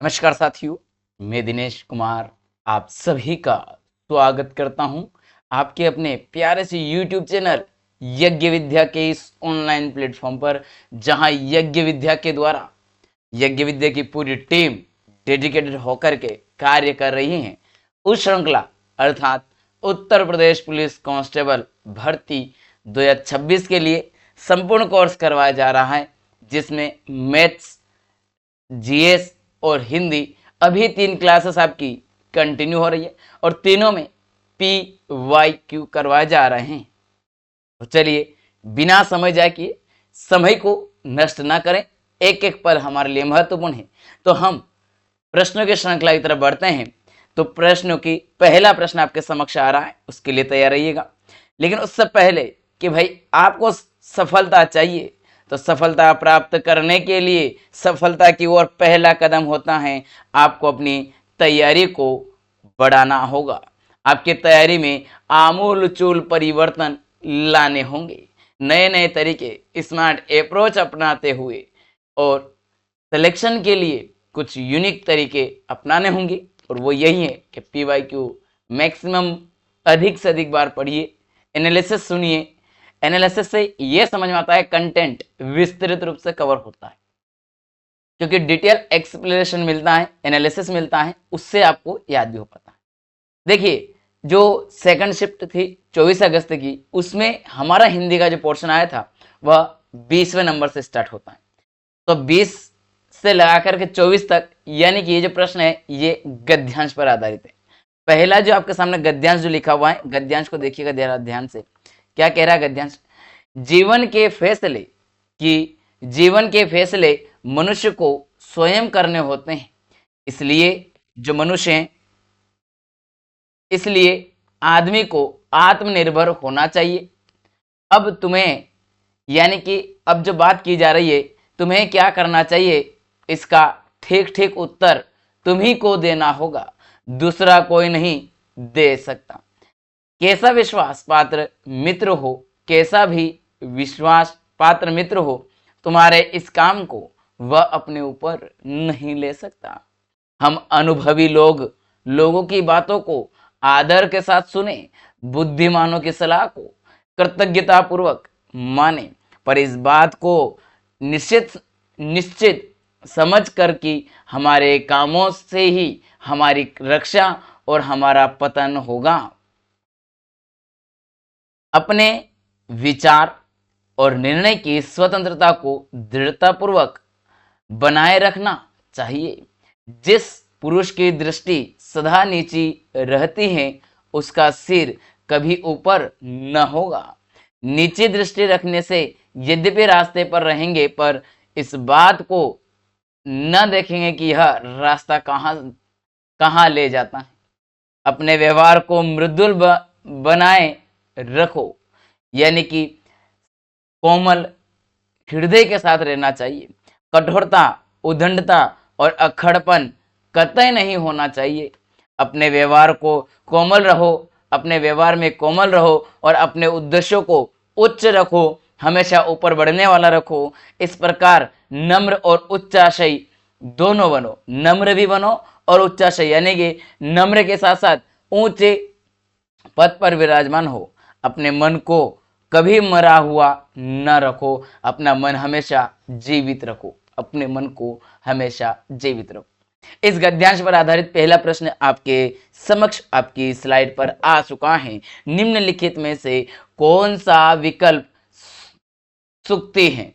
नमस्कार साथियों, मैं दिनेश कुमार आप सभी का स्वागत करता हूं आपके अपने प्यारे से YouTube चैनल यज्ञ विद्या के इस ऑनलाइन प्लेटफॉर्म पर, जहां यज्ञ विद्या के द्वारा यज्ञ विद्या की पूरी टीम डेडिकेटेड होकर के कार्य कर रही है। उस श्रृंखला अर्थात उत्तर प्रदेश पुलिस कांस्टेबल भर्ती 2026 के लिए संपूर्ण कोर्स करवाया जा रहा है, जिसमें मैथ्स, जीएस और हिंदी अभी 3 क्लासेस आपकी कंटिन्यू हो रही है और तीनों में PYQ करवाए जा रहे हैं। तो चलिए बिना समय जाए किए, समय को नष्ट ना करें, एक एक पल हमारे लिए महत्वपूर्ण है। तो हम प्रश्नों की श्रृंखला की तरफ बढ़ते हैं। तो प्रश्नों की पहला प्रश्न आपके समक्ष आ रहा है, उसके लिए तैयार रहिएगा। लेकिन उससे पहले कि भाई आपको सफलता चाहिए, तो सफलता प्राप्त करने के लिए सफलता की ओर पहला कदम होता है आपको अपनी तैयारी को बढ़ाना होगा। आपकी तैयारी में आमूल चूल परिवर्तन लाने होंगे, नए नए तरीके, स्मार्ट अप्रोच अपनाते हुए और सिलेक्शन के लिए कुछ यूनिक तरीके अपनाने होंगे। और वो यही है कि PYQ मैक्सिमम अधिक से अधिक बार पढ़िए, एनालिसिस सुनिए। एनालिसिस से ये समझ में आता है कंटेंट विस्तृत रूप से कवर होता है, क्योंकि डिटेल एक्सप्लेनेशन मिलता है, एनालिसिस मिलता है, उससे आपको याद भी हो पाता है। देखिए, जो सेकंड शिफ्ट थी 24 अगस्त की, उसमें हमारा हिंदी का जो पोर्शन आया था वह 20वें नंबर से स्टार्ट होता है। तो 20 से लगा करके 24 तक, यानी कि ये जो प्रश्न है ये गद्यांश पर आधारित है। पहला जो आपके सामने गद्यांश जो लिखा हुआ है, गद्यांश को देखिएगा जरा ध्यान से। क्या कह रहा है गद्यांश? जीवन के फैसले मनुष्य को स्वयं करने होते हैं, इसलिए जो मनुष्य हैं, इसलिए आदमी को आत्मनिर्भर होना चाहिए। अब तुम्हें, यानी कि अब जो बात की जा रही है, तुम्हें क्या करना चाहिए, इसका ठीक ठीक उत्तर तुम्ही को देना होगा, दूसरा कोई नहीं दे सकता। कैसा विश्वास पात्र मित्र हो, कैसा भी विश्वास पात्र मित्र हो, तुम्हारे इस काम को वह अपने ऊपर नहीं ले सकता। हम अनुभवी लोगों की बातों को आदर के साथ सुने, बुद्धिमानों की सलाह को कृतज्ञता पूर्वक माने, पर इस बात को निश्चित समझ कर कि हमारे कामों से ही हमारी रक्षा और हमारा पतन होगा। अपने विचार और निर्णय की स्वतंत्रता को दृढ़तापूर्वक बनाए रखना चाहिए। जिस पुरुष की दृष्टि सदा नीची रहती है, उसका सिर कभी ऊपर न होगा। नीची दृष्टि रखने से यद्यपि रास्ते पर रहेंगे, पर इस बात को न देखेंगे कि यह रास्ता कहाँ ले जाता है। अपने व्यवहार को मृदुल बनाए रखो, यानी कि कोमल हृदय के साथ रहना चाहिए। कठोरता, उद्दंडता और अक्खड़पन कतई नहीं होना चाहिए। अपने व्यवहार में कोमल रहो और अपने उद्देश्यों को उच्च रखो, हमेशा ऊपर बढ़ने वाला रखो। इस प्रकार नम्र और उच्चाशयी दोनों बनो। नम्र भी बनो और उच्चाशयी, यानी कि नम्र के साथ साथ ऊंचे पद पर विराजमान हो। अपने मन को कभी मरा हुआ न रखो, अपना मन हमेशा जीवित रखो। अपने मन को हमेशा जीवित रखो। इस गद्यांश पर आधारित पहला प्रश्न आपके समक्ष आपकी स्लाइड पर आ चुका है। निम्नलिखित में से कौन सा विकल्प सूक्ति है?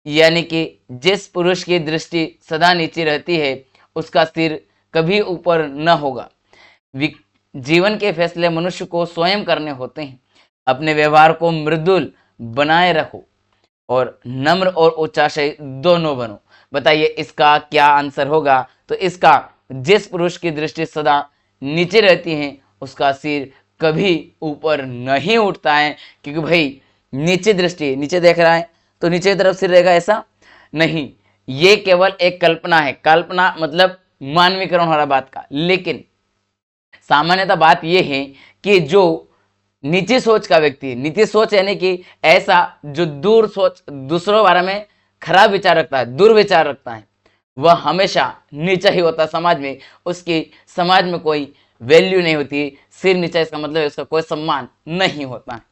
यानी कि जिस पुरुष की दृष्टि सदा नीचे रहती है, उसका सिर कभी ऊपर न होगा। जीवन के फैसले मनुष्य को स्वयं करने होते हैं। अपने व्यवहार को मृदुल बनाए रखो और नम्र और उच्चाशय दोनों बनो। बताइए इसका क्या आंसर होगा? तो इसका, जिस पुरुष की दृष्टि सदा नीचे रहती है, उसका सिर कभी ऊपर नहीं उठता है। क्योंकि भाई नीचे दृष्टि, नीचे देख रहा है तो नीचे की तरफ सिर रहेगा, ऐसा नहीं। ये केवल एक कल्पना है। कल्पना मतलब मानवीकरण हो रहा बात का। लेकिन सामान्यतः बात यह है कि जो नीची सोच का व्यक्ति, नीची सोच यानी कि ऐसा जो दूर सोच, दूसरों के बारे में खराब विचार रखता है, दुर्विचार रखता है, वह हमेशा नीचा ही होता समाज में, उसकी समाज में कोई वैल्यू नहीं होती। सिर नीचा इसका मतलब है उसका कोई सम्मान नहीं होता है।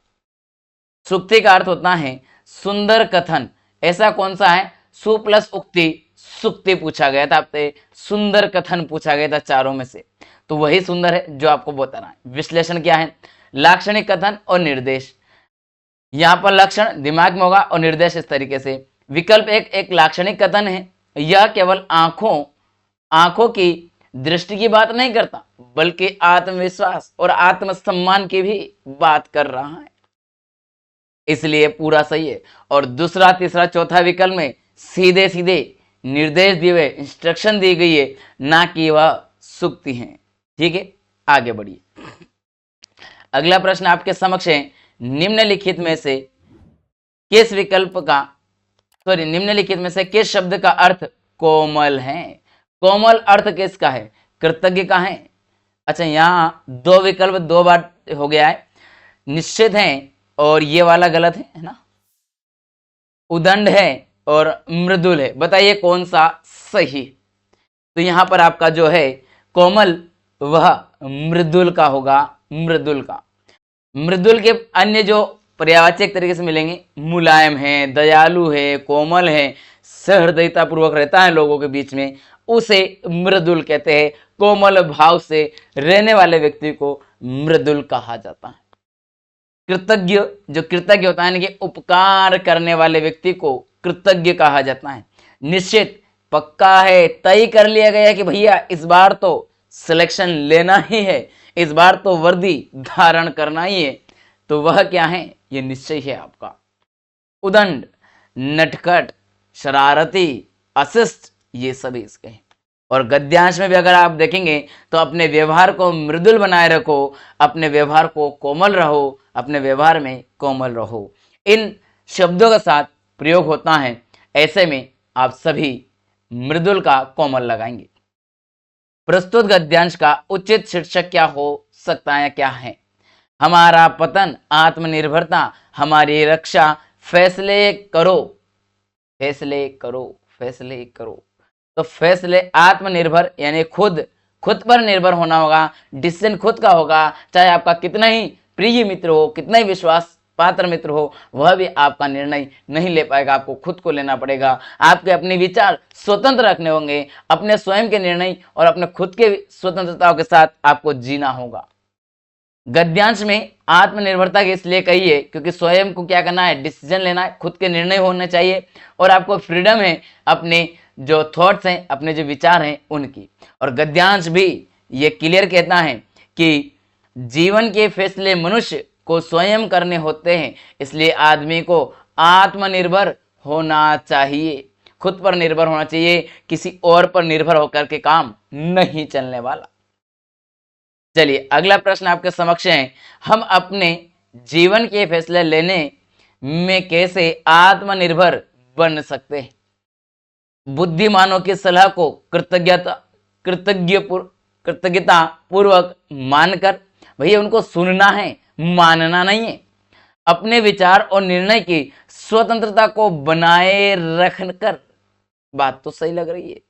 सूक्ति का अर्थ होता है सुंदर कथन। ऐसा कौन सा है? सु प्लस उक्ति सूक्ति पूछा गया था आपसे, सुंदर कथन पूछा गया था चारों में से, तो वही सुंदर है जो आपको बताना है। विश्लेषण क्या है? लाक्षणिक कथन और निर्देश। यहाँ पर लक्षण दिमाग में होगा और निर्देश इस तरीके से। विकल्प एक लाक्षणिक कथन है। यह केवल आंखों की दृष्टि की बात नहीं करता, बल्कि आत्मविश्वास और आत्मसम्मान की भी बात कर रहा है, इसलिए पूरा सही है। और दूसरा, तीसरा, चौथा विकल्प में सीधे सीधे निर्देश दिए हुए, इंस्ट्रक्शन दी गई है, ना कि वह सूक्ति है। ठीक है, आगे बढ़िए। अगला प्रश्न आपके समक्ष है, निम्नलिखित में से किस शब्द का अर्थ कोमल है? कोमल अर्थ किसका है? कृतज्ञ का है। अच्छा, यहाँ दो विकल्प दो बार हो गया है, निश्चित है और ये वाला गलत है ना। उदंड है और मृदुल है, बताइए कौन सा सही? तो यहां पर आपका जो है कोमल वह मृदुल का होगा, मृदुल का। मृदुल के अन्य जो पर्यायवाचक तरीके से मिलेंगे, मुलायम है, दयालु है, कोमल है, सहृदयता पूर्वक रहता है लोगों के बीच में, उसे मृदुल कहते हैं। कोमल भाव से रहने वाले व्यक्ति को मृदुल कहा जाता है। कृतज्ञ, जो कृतज्ञ होता है, यानी कि उपकार करने वाले व्यक्ति को कृतज्ञ कहा जाता है। निश्चित, पक्का है, तय कर लिया गया कि भैया इस बार तो सिलेक्शन लेना ही है, इस बार तो वर्दी धारण करना ही है, तो वह क्या है? ये निश्चय है आपका। उदंड, नटखट, शरारती, अशिष्ट, ये सभी इसके हैं। और गद्यांश में भी अगर आप देखेंगे तो अपने व्यवहार को मृदुल बनाए रखो, अपने व्यवहार को कोमल रहो, अपने व्यवहार में कोमल रहो, इन शब्दों के साथ प्रयोग होता है। ऐसे में आप सभी मृदुल का कोमल लगाएंगे। प्रस्तुत गद्यांश का उचित शीर्षक क्या हो सकता है? क्या है? हमारा पतन, आत्मनिर्भरता, हमारी रक्षा, फैसले करो, फैसले करो, फैसले करो। तो फैसले, आत्मनिर्भर यानी खुद पर निर्भर होना होगा, डिसीजन खुद का होगा। चाहे आपका कितना ही प्रिय मित्र हो, कितना ही विश्वास पात्र मित्र हो, वह भी आपका निर्णय नहीं ले पाएगा, आपको खुद को लेना पड़ेगा। आपके अपने विचार स्वतंत्र रखने होंगे, अपने स्वयं के निर्णय और अपने खुद के स्वतंत्रताओं के साथ आपको जीना होगा। गद्यांश में आत्मनिर्भरता की इसलिए कही है क्योंकि स्वयं को क्या करना है? डिसीजन लेना है, खुद के निर्णय होने चाहिए, और आपको फ्रीडम है अपने जो थॉट्स हैं, अपने जो विचार हैं उनकी। और गद्यांश भी ये क्लियर कहता है कि जीवन के फैसले मनुष्य को स्वयं करने होते हैं, इसलिए आदमी को आत्मनिर्भर होना चाहिए, खुद पर निर्भर होना चाहिए, किसी और पर निर्भर होकर के काम नहीं चलने वाला। चलिए, अगला प्रश्न आपके समक्ष है, हम अपने जीवन के फैसले लेने में कैसे आत्मनिर्भर बन सकते हैं? बुद्धिमानों की सलाह को कृतज्ञता पूर्वक मानकर, भैया उनको सुनना है, मानना नहीं है। अपने विचार और निर्णय की स्वतंत्रता को बनाए रखकर, बात तो सही लग रही है,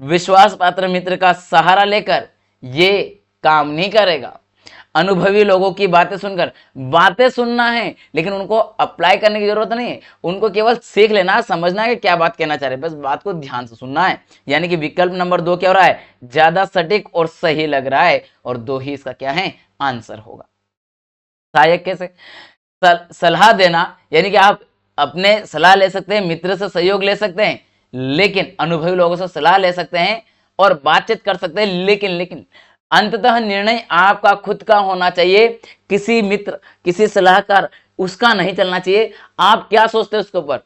विश्वास पात्र मित्र का सहारा लेकर ये काम नहीं करेगा। अनुभवी लोगों की बातें सुनकर, बातें सुनना है लेकिन उनको अप्लाई करने की जरूरत नहीं है, उनको केवल सीख लेना, समझना है कि क्या बात कहना चाह रहे हैं, बस बात को ध्यान से सुनना है। यानी कि विकल्प नंबर 2 क्या हो रहा है? ज्यादा सटीक और सही लग रहा है, और 2 ही इसका क्या है? आंसर होगा। सहायक कैसे? सलाह देना, यानी कि आप अपने सलाह ले सकते हैं, मित्र से सहयोग ले सकते हैं, लेकिन अनुभवी लोगों से सलाह ले सकते हैं और बातचीत कर सकते हैं, लेकिन अंततः निर्णय आपका खुद का होना चाहिए, किसी मित्र, किसी सलाहकार उसका नहीं चलना चाहिए। आप क्या सोचते हैं उसके ऊपर,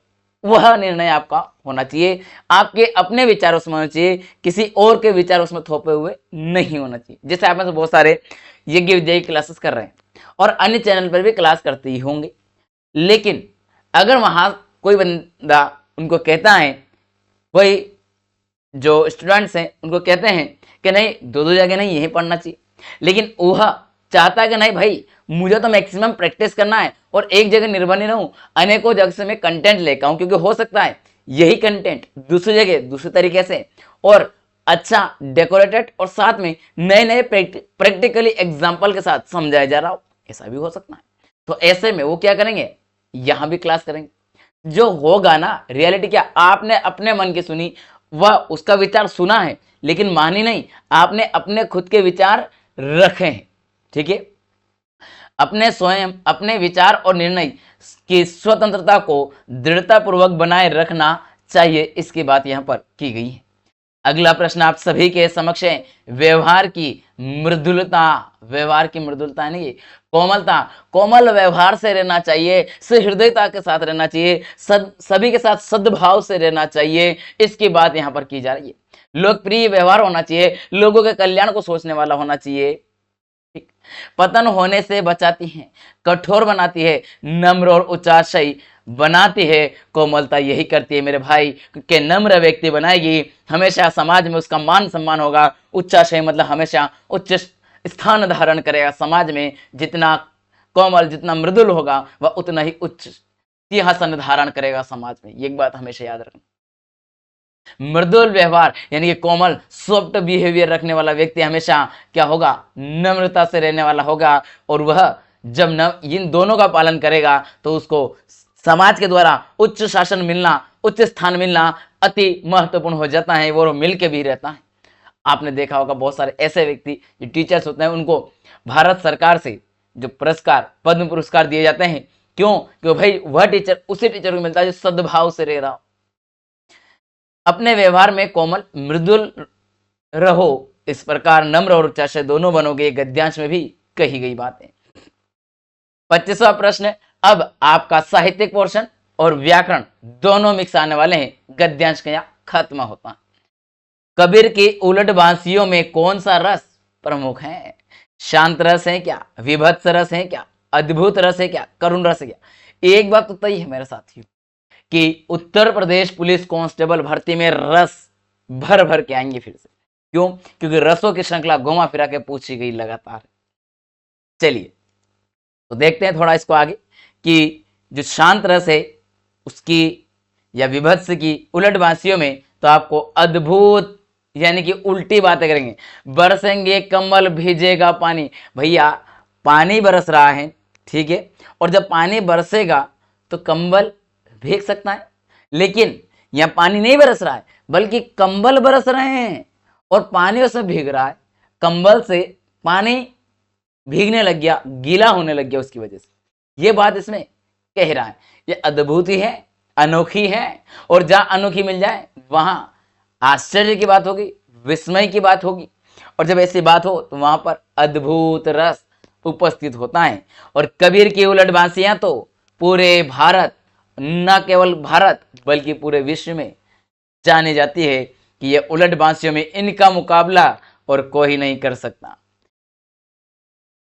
वह निर्णय आपका होना चाहिए। आपके अपने विचार उसमें होने चाहिए, किसी और के विचार उसमें थोपे हुए नहीं होना चाहिए। जैसे आप में से बहुत सारे यज्ञ विद्या की क्लासेस कर रहे हैं और अन्य चैनल पर भी क्लास करते ही होंगे, लेकिन अगर वहां कोई बंदा उनको कहता है, वही जो स्टूडेंट्स हैं उनको कहते हैं कि नहीं, दो जगह नहीं, यही पढ़ना चाहिए, लेकिन वह चाहता है कि नहीं भाई, मुझे तो मैक्सिमम प्रैक्टिस करना है और एक जगह निर्भर नहीं रहूं, अनेकों जगह से मैं कंटेंट लेकर आऊं, क्योंकि हो सकता है यही कंटेंट दूसरी जगह दूसरे तरीके से और अच्छा डेकोरेटेड और साथ में नए नए प्रैक्टिकली एग्जाम्पल के साथ समझाया जा रहा हो, ऐसा भी हो सकता है। तो ऐसे में वो क्या करेंगे, यहां भी क्लास करेंगे। जो होगा ना रियलिटी, क्या आपने अपने मन की सुनी, वह उसका विचार सुना है लेकिन मानी नहीं, आपने अपने खुद के विचार रखे हैं। ठीक है, अपने स्वयं अपने विचार और निर्णय की स्वतंत्रता को दृढ़ता पूर्वक बनाए रखना चाहिए, इसकी बात यहां पर की गई है। अगला प्रश्न आप सभी के समक्ष है, व्यवहार की मृदुलता। व्यवहार की मृदुलता यानी कि कोमलता, कोमल व्यवहार से रहना चाहिए, सहृदयता के साथ रहना चाहिए, सभी के साथ सद्भाव से रहना चाहिए, इसकी बात यहां पर की जा रही है। लोकप्रिय व्यवहार होना चाहिए, लोगों के कल्याण को सोचने वाला होना चाहिए। पतन होने से बचाती है, कठोर बनाती है, नम्र और उच्चाशयी बनाती है। कोमलता यही करती है मेरे भाई, कि नम्र व्यक्ति बनाएगी, हमेशा समाज में उसका मान सम्मान होगा। उच्चाशयी मतलब हमेशा उच्च स्थान धारण करेगा समाज में। जितना कोमल, जितना मृदुल होगा, वह उतना ही उच्च सिंहासन धारण करेगा समाज में। ये एक बात हमेशा याद रखना। मृदुल व्यवहार यानी कि कोमल सॉफ्ट बिहेवियर रखने वाला व्यक्ति हमेशा क्या होगा, नम्रता से रहने वाला होगा। और वह जब इन दोनों का पालन करेगा तो उसको समाज के द्वारा उच्च शासन मिलना, उच्च स्थान मिलना अति महत्वपूर्ण हो जाता है। वो मिल के भी रहता है। आपने देखा होगा बहुत सारे ऐसे व्यक्ति जो टीचर्स होते हैं, उनको भारत सरकार से जो पुरस्कार, पद्म पुरस्कार दिए जाते हैं। क्यों? क्योंकि भाई वह टीचर उसी टीचर को मिलता है जो सद्भाव से रह रहा हो। अपने व्यवहार में कोमल मृदुल रहो, इस प्रकार नम्र और उच्चाशय दोनों बनोगे, गद्यांश में भी कही गई बातें। 25वां प्रश्न, अब आपका साहित्यिक पोर्शन और व्याकरण दोनों मिक्स आने वाले हैं। गद्यांश का यहाँ खत्म होता है। कबीर की उलट बांसियों में कौन सा रस प्रमुख है? शांत रस है क्या, विभत्स रस है क्या, अद्भुत रस है क्या, करुण रस है क्या? एक बात तो तय है मेरे साथियों कि उत्तर प्रदेश पुलिस कांस्टेबल भर्ती में रस भर भर के आएंगे फिर से। क्यों? क्योंकि रसों की श्रृंखला घुमा फिरा के पूछी गई लगातार। चलिए तो देखते हैं थोड़ा इसको आगे कि जो शांत रस है उसकी या विभत्स की उलट बांसियों में तो आपको अद्भुत यानी कि उल्टी बातें करेंगे। बरसेंगे कमल भीजेगा पानी, भैया पानी बरस रहा है, ठीक है, और जब पानी बरसेगा तो कंबल भीग सकता है, लेकिन यहां पानी नहीं बरस रहा है बल्कि कंबल बरस रहे हैं और पानी उसमें भीग रहा है। कंबल से पानी भीगने लग गया, गीला होने लग गया उसकी वजह से। ये बात इसमें कह रहा है। ये अद्भुत ही है, अनोखी है, और जहां अनोखी मिल जाए वहां आश्चर्य की बात होगी, विस्मय की बात होगी। और जब ऐसी बात हो तो वहां पर अद्भुत रस उपस्थित होता है। और कबीर की उलट बांसियां तो पूरे भारत, न केवल भारत बल्कि पूरे विश्व में जानी जाती है कि ये उलट बांसियों में इनका मुकाबला और कोई नहीं कर सकता।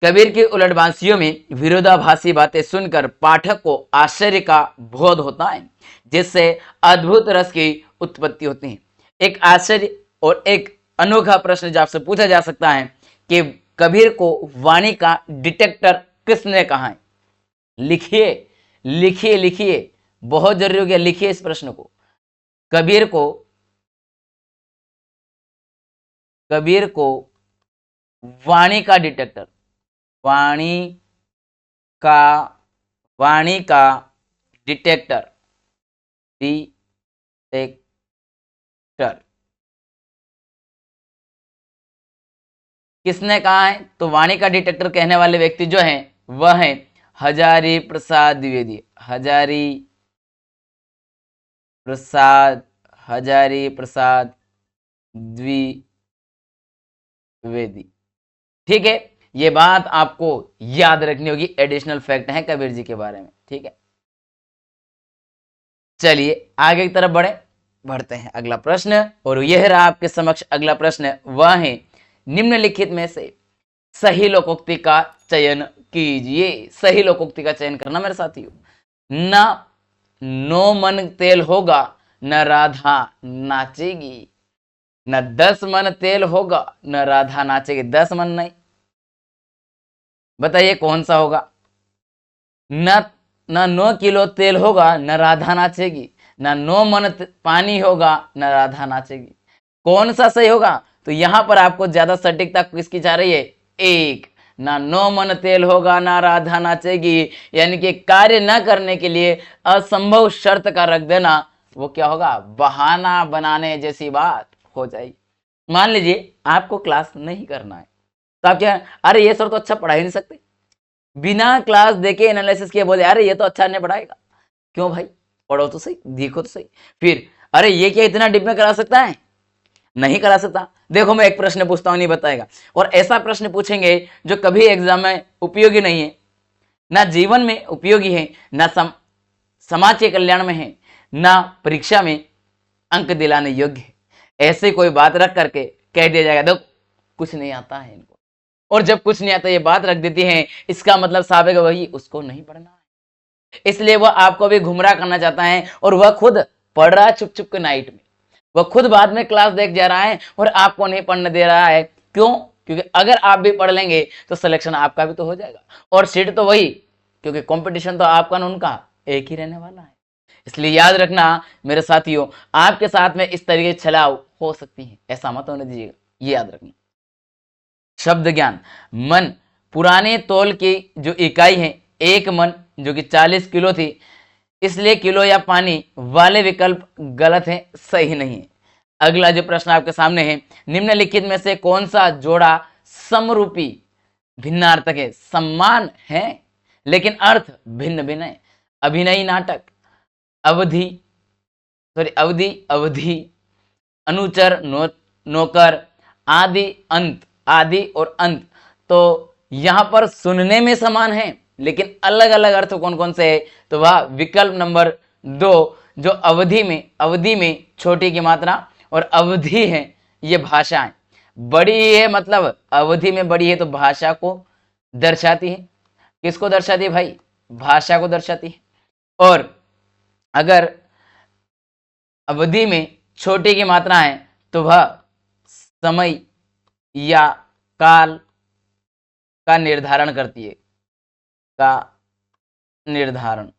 कबीर की उलट बांसियों में विरोधाभासी बातें सुनकर पाठक को आश्चर्य का बोध होता है, जिससे अद्भुत रस की उत्पत्ति होती है। एक आश्चर्य और एक अनोखा प्रश्न जो आपसे पूछा जा सकता है कि कबीर को वाणी का डिटेक्टर किसने कहा है? लिखिए लिखिए लिखिए, बहुत जरूरी हो गया, लिखिए इस प्रश्न को। कबीर को वाणी का डिटेक्टर, वाणी का डिटेक्टर किसने कहा है? तो वाणी का डिटेक्टर कहने वाले व्यक्ति जो हैं वह हैं हजारी प्रसाद द्विवेदी। हजारी प्रसाद द्विवेदी। ठीक है, ये बात आपको याद रखनी होगी, एडिशनल फैक्ट है कबीर जी के बारे में। ठीक है, चलिए आगे की तरफ बढ़ते हैं। अगला प्रश्न, और यह रहा आपके समक्ष अगला प्रश्न, वह है निम्नलिखित में से सही लोकोक्ति का चयन कीजिए। सही लोकोक्ति का चयन करना मेरे साथियों। न 9 मन तेल होगा न राधा नाचेगी, न 10 मन तेल होगा न राधा नाचेगी। 10 मन नहीं, बताइए कौन सा होगा? न 9 किलो तेल होगा न राधा नाचेगी, ना 9 मन पानी होगा ना राधा नाचेगी। कौन सा सही होगा? तो यहां पर आपको ज्यादा सटीकता किसकी जा रही है? एक। ना 9 मन तेल होगा ना राधा नाचेगी, यानी कि कार्य न करने के लिए असंभव शर्त का रख देना, वो क्या होगा? बहाना बनाने जैसी बात हो जाएगी। मान लीजिए आपको क्लास नहीं करना है, तो आप क्या, अरे ये सर तो अच्छा पढ़ा ही नहीं सकते, बिना क्लास देके एनालिसिस किए बोले अरे ये तो अच्छा नहीं पढ़ाएगा। क्यों भाई? पढ़ो तो सही, देखो तो सही। फिर अरे ये क्या इतना डिप में करा सकता है? नहीं करा सकता। देखो मैं एक प्रश्न पूछता हूं, नहीं बताएगा। और ऐसा प्रश्न पूछेंगे जो कभी एग्जाम में उपयोगी नहीं है, ना जीवन में उपयोगी है, ना समाज के कल्याण में है, ना परीक्षा में अंक दिलाने योग्य है। ऐसे कोई बात रख करके कह दिया जाएगा देखो कुछ नहीं आता है इनको, और जब कुछ नहीं आता ये बात रख देती है, इसका मतलब साहब है वही उसको नहीं पढ़ना है। इसलिए वह आपको भी गुमराह करना चाहता है, और वह खुद पढ़ रहा है चुप चुप के नाइट में, वह खुद बाद में क्लास देख जा रहा है और आपको नहीं पढ़ने दे रहा है। क्यों? क्योंकि अगर आप भी पढ़ लेंगे तो सिलेक्शन आपका भी तो हो जाएगा, और सीट तो वही, क्योंकि कंपटीशन तो आपका ना उनका एक ही रहने वाला है। इसलिए याद रखना मेरे साथियों, आपके साथ में इस तरीके छलाव हो सकती है, ऐसा मत होने दीजिएगा, ये याद रखना। शब्द ज्ञान। मन, पुराने तौल की जो इकाई है, एक मन जो कि 40 किलो थी, इसलिए किलो या पानी वाले विकल्प गलत है, सही नहीं है। अगला जो प्रश्न आपके सामने है, निम्नलिखित में से कौन सा जोड़ा समरूपी भिन्नार्थक है? समान है लेकिन अर्थ भिन्न भिन्न है। अभिनय नाटक, अवधि अवधि अवधि, अनुचर नौकर, आदि अंत, आदि और अंत। तो यहां पर सुनने में समान है लेकिन अलग अलग अर्थ कौन कौन से है? तो वह विकल्प नंबर 2, जो अवधि में छोटी की मात्रा और अवधि है, ये भाषा है। बड़ी है मतलब अवधि में बड़ी है तो भाषा को दर्शाती है। किसको दर्शाती है भाई? भाषा को दर्शाती है। और अगर अवधि में छोटी की मात्रा है तो वह समय या काल का निर्धारण करती है, का निर्धारण।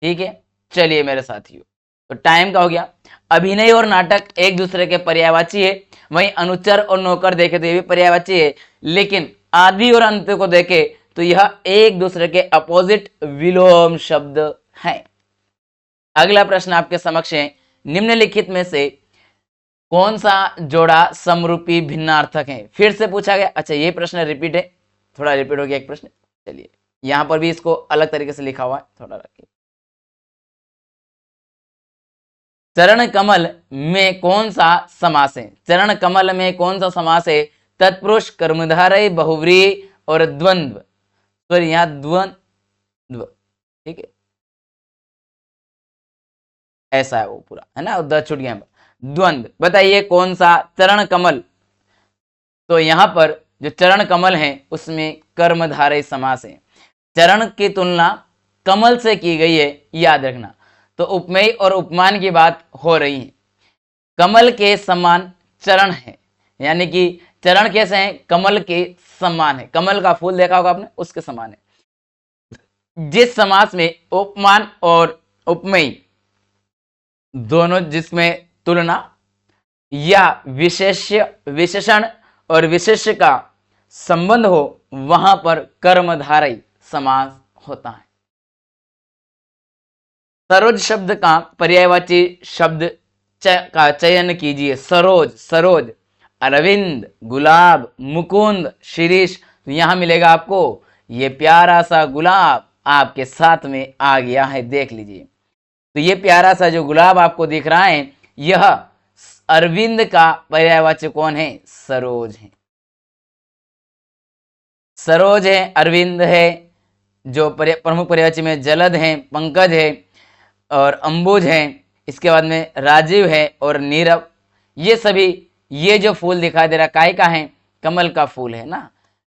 ठीक है, चलिए मेरे साथियों, तो टाइम का हो गया। अभिनय और नाटक एक दूसरे के पर्यायवाची है, वहीं अनुचर और नौकर देखे तो ये भी पर्यायवाची है, लेकिन आदि और अंत को देखे तो यह एक दूसरे के अपोजिट विलोम शब्द हैं। अगला प्रश्न आपके समक्ष है, निम्नलिखित में से कौन सा जोड़ा समरूपी भिन्नार्थक है? फिर से पूछा गया। अच्छा ये प्रश्न रिपीट है, थोड़ा रिपीट हो गया एक प्रश्न। चलिए यहां पर भी इसको अलग तरीके से लिखा हुआ है, थोड़ा रखिए। चरण कमल में कौन सा समास है? चरण कमल में कौन सा समास है? तत्पुरुष, कर्मधारय, बहुव्रीहि और द्वंद्व। तो यहां द्वंद्व, ठीक है, ऐसा है वो पूरा, है ना, उधर छूट गया। द्वंद्व, बताइए कौन सा चरण कमल? तो यहां पर जो चरण कमल है उसमें कर्मधारय समास है। चरण की तुलना कमल से की गई है, याद रखना। तो उपमेय और उपमान की बात हो रही है। कमल के समान चरण है, यानी कि चरण कैसे हैं? कमल के समान है। कमल का फूल देखा होगा आपने, उसके समान है। जिस समास में उपमान और उपमेय दोनों, जिसमें तुलना या विशेषण और विशेष्य का संबंध हो, वहां पर कर्मधारय समास होता है। सरोज शब्द का पर्यायवाची शब्द का चयन कीजिए। सरोज, सरोज, अरविंद, गुलाब, मुकुंद, शिरीष। तो यहां मिलेगा आपको ये प्यारा सा गुलाब आपके साथ में आ गया है, देख लीजिए। तो ये प्यारा सा जो गुलाब आपको दिख रहा है, यह अरविंद का पर्यायवाची कौन है? सरोज है। सरोज है, अरविंद है। जो प्रमुख पर्यायवाची में जलद है, पंकज है और अंबुज है। इसके बाद में राजीव है और नीरव। ये सभी, ये जो फूल दिखाई दे रहा काय का है? कमल का फूल है ना,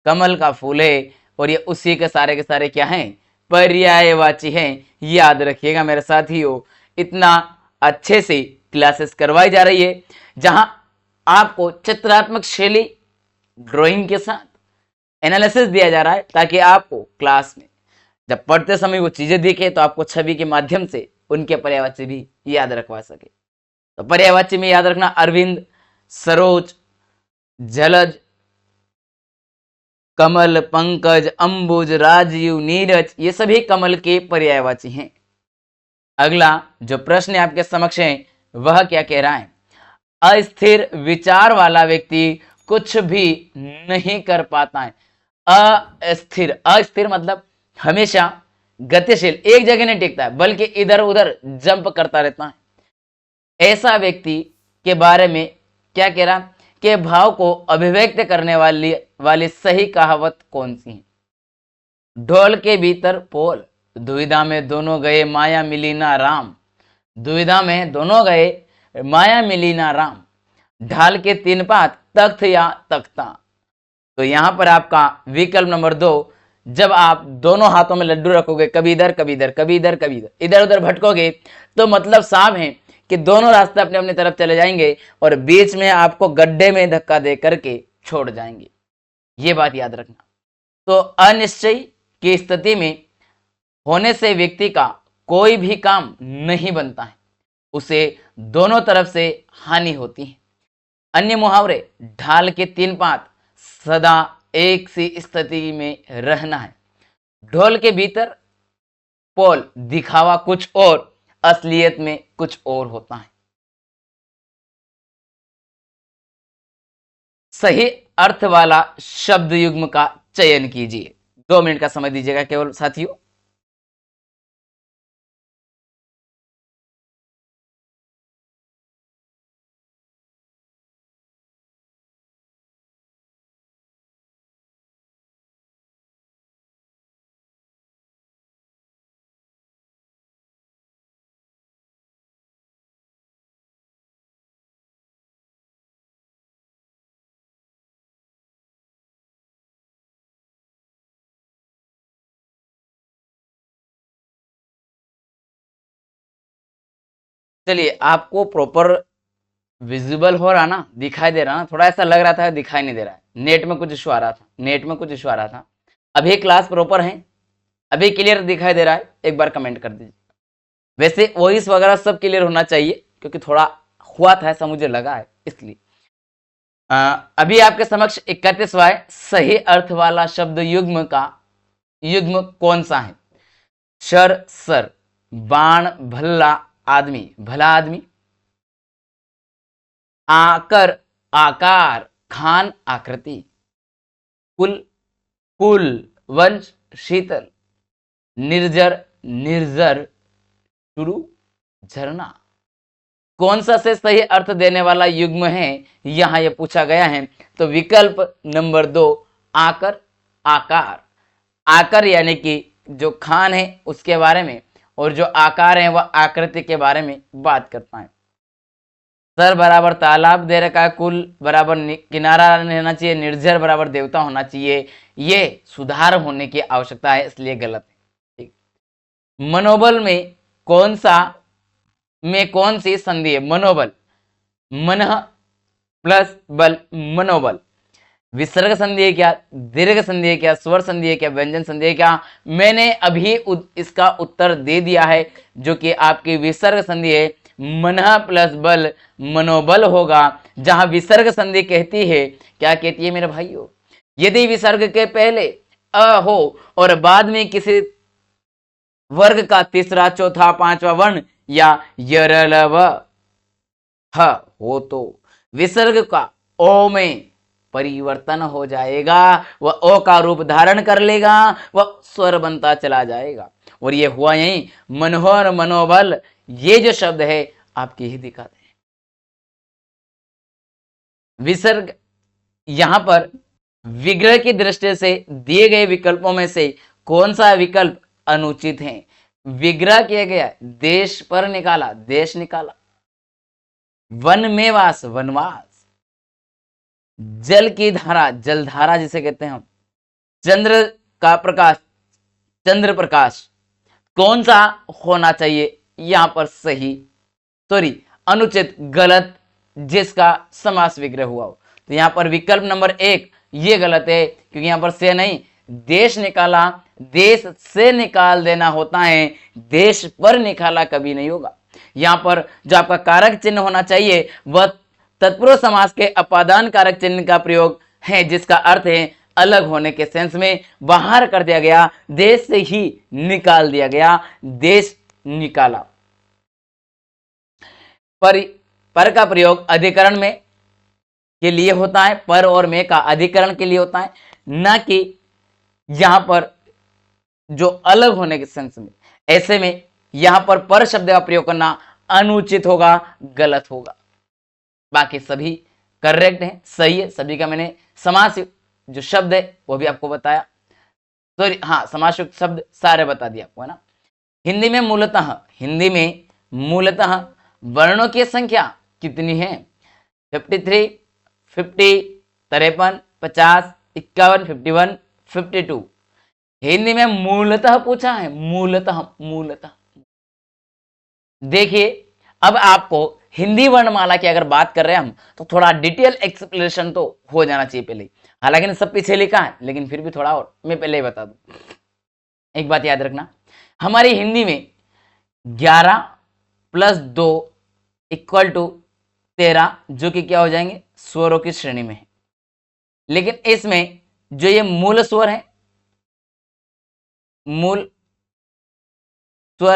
कमल का फूल है। और ये उसी के सारे क्या हैं? पर्यायवाची हैं। याद रखिएगा मेरे साथियों, इतना अच्छे से क्लासेस करवाई जा रही है, जहां आपको चित्रात्मक शैली ड्राइंग के साथ एनालिसिस दिया जा रहा है, ताकि आपको क्लास में जब पढ़ते समय वो चीजें दिखे तो आपको छवि के माध्यम से उनके पर्यायवाची भी याद रखवा सके। तो पर्यायवाची में याद रखना अरविंद, सरोज, जलज, कमल, पंकज, अंबुज, राजीव, नीरज, ये सभी कमल के पर्यायवाची हैं। अगला जो प्रश्न आपके समक्ष है वह क्या कह रहा है? अस्थिर विचार वाला व्यक्ति कुछ भी नहीं कर पाता है। अस्थिर, अस्थिर मतलब हमेशा गतिशील, एक जगह नहीं टिकता है बल्कि इधर उधर जंप करता रहता है। ऐसा व्यक्ति के बारे में क्या कह रहा कि भाव को अभिव्यक्त करने वाली सही कहावत कौन सी है? ढोल के भीतर पोल, दुविधा में दोनों गए माया मिली ना राम, दुविधा में दोनों गए माया मिली ना राम, ढाल के तीन पात तख्त या तख्ता। तो यहां पर आपका विकल्प नंबर 2, जब आप दोनों हाथों में लड्डू रखोगे, कभी इधर कभी इधर, कभी इधर कभी इधर, इधर उधर भटकोगे, तो मतलब साफ है कि दोनों रास्ते अपने अपने तरफ चले जाएंगे और बीच में आपको गड्ढे में धक्का दे करके छोड़ जाएंगे। ये बात याद रखना। तो अनिश्चय की स्थिति में होने से व्यक्ति का कोई भी काम नहीं बनता है, उसे दोनों तरफ से हानि होती है। अन्य मुहावरे, ढाल के तीन पात, सदा एक सी स्थिति में रहना है, ढोल के भीतर पोल, दिखावा कुछ और, असलियत में कुछ और होता है। सही अर्थ वाला शब्द युग्म का चयन कीजिए। 2 मिनट का समय दीजिएगा केवल साथियों। चलिए, आपको प्रॉपर विजिबल हो रहा ना, दिखाई दे रहा ना? थोड़ा ऐसा लग रहा था दिखाई नहीं दे रहा है, नेट में कुछ इशू आ रहा था, नेट में कुछ इशू आ रहा था। अभी क्लास प्रॉपर है, अभी क्लियर दिखाई दे रहा है? एक बार कमेंट कर दीजिए। वैसे वॉइस वगैरह सब क्लियर होना चाहिए, क्योंकि थोड़ा हुआ था ऐसा मुझे लगा है, इसलिए। अभी आपके समक्ष 31वां है, सही अर्थ वाला शब्द युग्म का युग्म कौन सा है? शर, सर, बाण, भल्ला, आदमी, भला आदमी, आकर, आकार, खान, आकृति, कुल, कुल, वंश, शीतल, निर्जर, निर्जर, शुरू, झरना। कौन सा से सही अर्थ देने वाला युग्म है, यहां यह पूछा गया है। तो विकल्प नंबर 2, आकर, आकार। आकर यानी कि जो खान है उसके बारे में, और जो आकार है वह आकृति के बारे में बात करता है। सर बराबर तालाब दे रखा है, कुल बराबर किनारा रहना चाहिए, निर्जर बराबर देवता होना चाहिए। ये सुधार होने की आवश्यकता है, इसलिए गलत है। ठीक। मनोबल में कौन सी संधि है? मनोबल, मन प्लस बल, मनोबल। विसर्ग संधि है क्या, दीर्घ संधि है क्या, स्वर संधि है क्या, व्यंजन संधि है क्या? मैंने अभी इसका उत्तर दे दिया है, जो कि आपकी विसर्ग संधि है। मन प्लस बल मनोबल होगा। जहां विसर्ग संधि कहती है, क्या कहती है मेरे भाइयों? यदि विसर्ग के पहले अ हो और बाद में किसी वर्ग का तीसरा, चौथा, पांचवा वर्ण या यरलव ह हो तो विसर्ग का ओ में परिवर्तन हो जाएगा, वह ओ का रूप धारण कर लेगा, वह स्वर बनता चला जाएगा। और ये हुआ यही। मनोहर, मनोबल, ये जो शब्द है आपके ही दिखाते हैं। विसर्ग यहां पर विग्रह की दृष्टि से दिए गए विकल्पों में से कौन सा विकल्प अनुचित है? विग्रह किया गया, देश पर निकाला, देश निकाला, वन में वास, वनवास, जल की धारा, जलधारा जिसे कहते हैं हम, चंद्र का प्रकाश, चंद्र प्रकाश। कौन सा होना चाहिए यहां पर? सही, सॉरी अनुचित, गलत, जिसका समास विग्रह हुआ हो। तो यहां पर विकल्प नंबर 1 ये गलत है, क्योंकि यहां पर से नहीं, देश निकाला, देश से निकाल देना होता है, देश पर निकाला कभी नहीं होगा। यहां पर जो आपका कारक चिन्ह होना चाहिए वह तत्पुरुष समास के अपादान कारक चिन्ह का प्रयोग है, जिसका अर्थ है अलग होने के सेंस में बाहर कर दिया गया, देश से ही निकाल दिया गया, देश निकाला। पर का प्रयोग अधिकरण में के लिए होता है, पर और में का अधिकरण के लिए होता है, न कि यहां पर जो अलग होने के सेंस में। ऐसे में यहां पर शब्द का प्रयोग करना अनुचित होगा, गलत होगा। बाकी सभी करेक्ट है, सही है, सभी का मैंने समास जो शब्द है वो भी आपको बताया। सॉरी, हाँ, समासयुक्त शब्द सारे बता दिया आपको, है ना। हिंदी में मूलतः वर्णों की संख्या कितनी है? 53, 50, 53, 50, 51, 51, 52। हिंदी में मूलतः पूछा है, मूलतः। देखिए, अब आपको हिंदी वर्णमाला की अगर बात कर रहे हैं हम, तो थोड़ा डिटेल एक्सप्लेनेशन तो हो जाना चाहिए पहले। हालांकि सब पीछे लिखा है, लेकिन फिर भी थोड़ा और मैं पहले ही बता दूं। एक बात याद रखना, हमारी हिंदी में 11 + 2 = 13, जो कि क्या हो जाएंगे, स्वरों की श्रेणी में है। लेकिन इसमें जो ये मूल स्वर